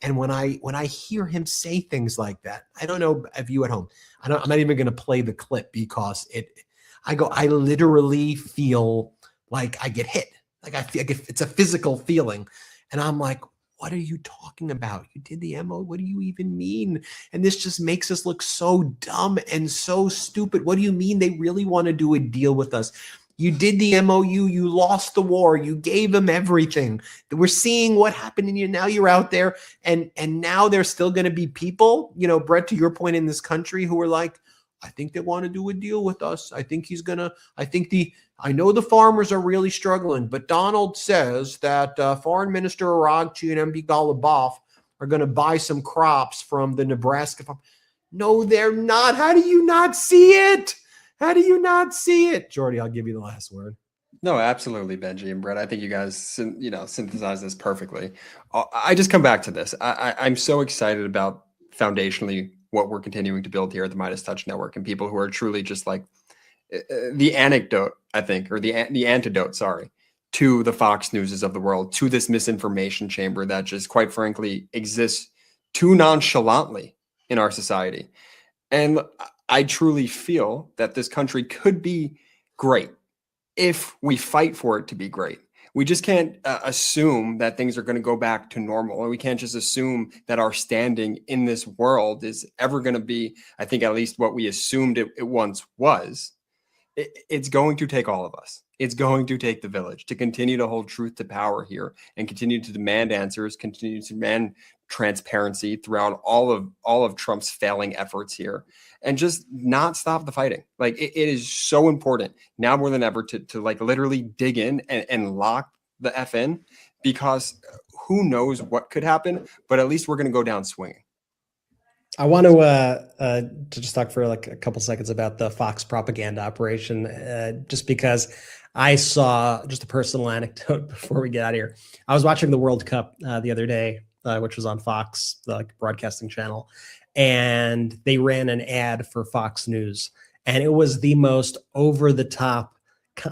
And when I hear him say things like that, I don't know if you at home, I'm not even going to play the clip because I literally feel like I get hit. Like I feel like it's a physical feeling. And I'm like, what are you talking about? You did the MO. What do you even mean? And this just makes us look so dumb and so stupid. What do you mean they really want to do a deal with us? You did the MOU, you lost the war, you gave them everything. We're seeing what happened and now you're out there and now there's still going to be people, Brett, to your point, in this country who are like, I think they want to do a deal with us. I know the farmers are really struggling, but Donald says that Foreign Minister Aragchi and MB Ghalibaf are going to buy some crops from the Nebraska farm. No, they're not. How do you not see it? How do you not see it? Jordy, I'll give you the last word. No, absolutely, Benji and Brett. I think you guys, synthesize this perfectly. I just come back to this. I'm so excited about foundationally what we're continuing to build here at the MeidasTouch Network and people who are truly just like the anecdote, I think, or the antidote, to the Fox Newses of the world, to this misinformation chamber that just quite frankly exists too nonchalantly in our society. And I truly feel that this country could be great if we fight for it to be great. We just can't assume that things are going to go back to normal. And we can't just assume that our standing in this world is ever going to be, I think, at least what we assumed it once was. It's going to take all of us. It's going to take the village to continue to hold truth to power here and continue to demand answers, continue to demand transparency throughout all of Trump's failing efforts here, and just not stop the fighting. Like it is so important now more than ever to like literally dig in and lock the F in, because who knows what could happen, but at least we're going to go down swinging. I want to just talk for like a couple seconds about the Fox propaganda operation, just because I saw just a personal anecdote before we get out of here. I was watching the World Cup the other day, which was on Fox, the broadcasting channel, and they ran an ad for Fox News, and it was the most over the top,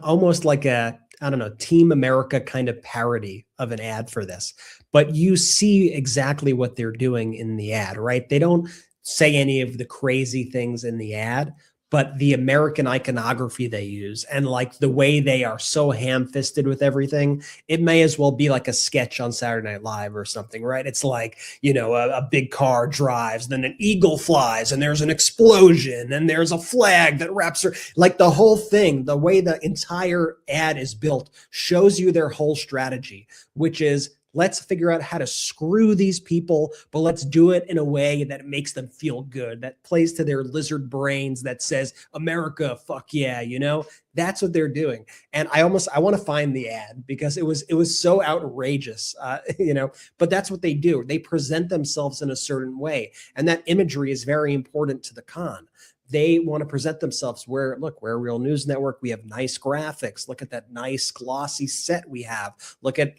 almost like a, I don't know, Team America kind of parody of an ad for this. But you see exactly what they're doing in the ad, right? They don't say any of the crazy things in the ad, but the American iconography they use and like the way they are so ham-fisted with everything, it may as well be like a sketch on Saturday Night Live or something, right? It's like, a big car drives, then an eagle flies, and there's an explosion, and there's a flag that wraps her. Like the whole thing, the way the entire ad is built shows you their whole strategy, which is Let's figure out how to screw these people, but let's do it in a way that makes them feel good, that plays to their lizard brains, that says, America, fuck yeah, you know? That's what they're doing. And I want to find the ad because it was so outrageous, you know, but that's what they do. They present themselves in a certain way. And that imagery is very important to the con. They want to present themselves where, look, we're a real news network. We have nice graphics. Look at that nice glossy set we have. Look at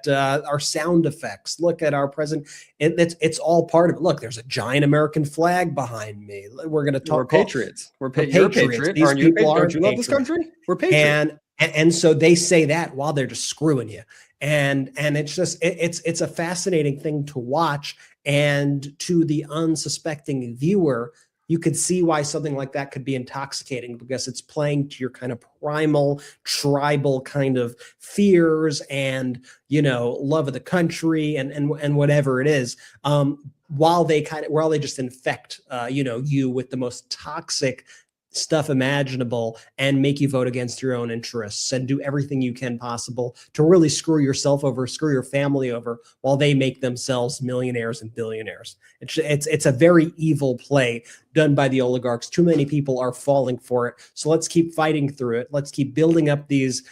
our sound effects. Look at our present. It's all part of it. Look, there's a giant American flag behind me. We're going to talk. We're patriots. You're a patriot. These people Don't you love this country? We're patriots. And so they say that while they're just screwing you. And it's just it's a fascinating thing to watch. And to the unsuspecting viewer, you could see why something like that could be intoxicating because it's playing to your kind of primal, tribal kind of fears and, you know, love of the country and whatever it is. While they just infect, you with the most toxic stuff imaginable and make you vote against your own interests and do everything you can possible to really screw yourself over, screw your family over while they make themselves millionaires and billionaires. It's a very evil play done by the oligarchs. Too many people are falling for it. So let's keep fighting through it. Let's keep building up these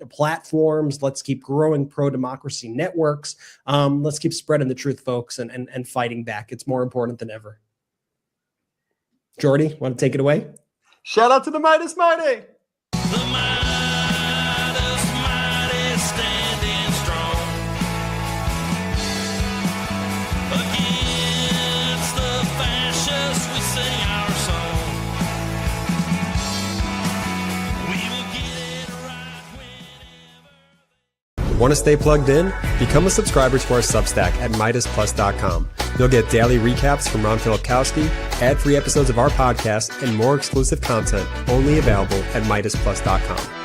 platforms. Let's keep growing pro-democracy networks. Let's keep spreading the truth, folks, and fighting back. It's more important than ever. Jordy, want to take it away? Shout out to the Midas Mighty. The Midas Mighty standing strong against the fascists. We sing our song. We will get it right whenever. Want to stay plugged in? Become a subscriber to our Substack at MeidasPlus.com. You'll get daily recaps from Ron Filipkowski, ad-free episodes of our podcast, and more exclusive content only available at MeidasPlus.com.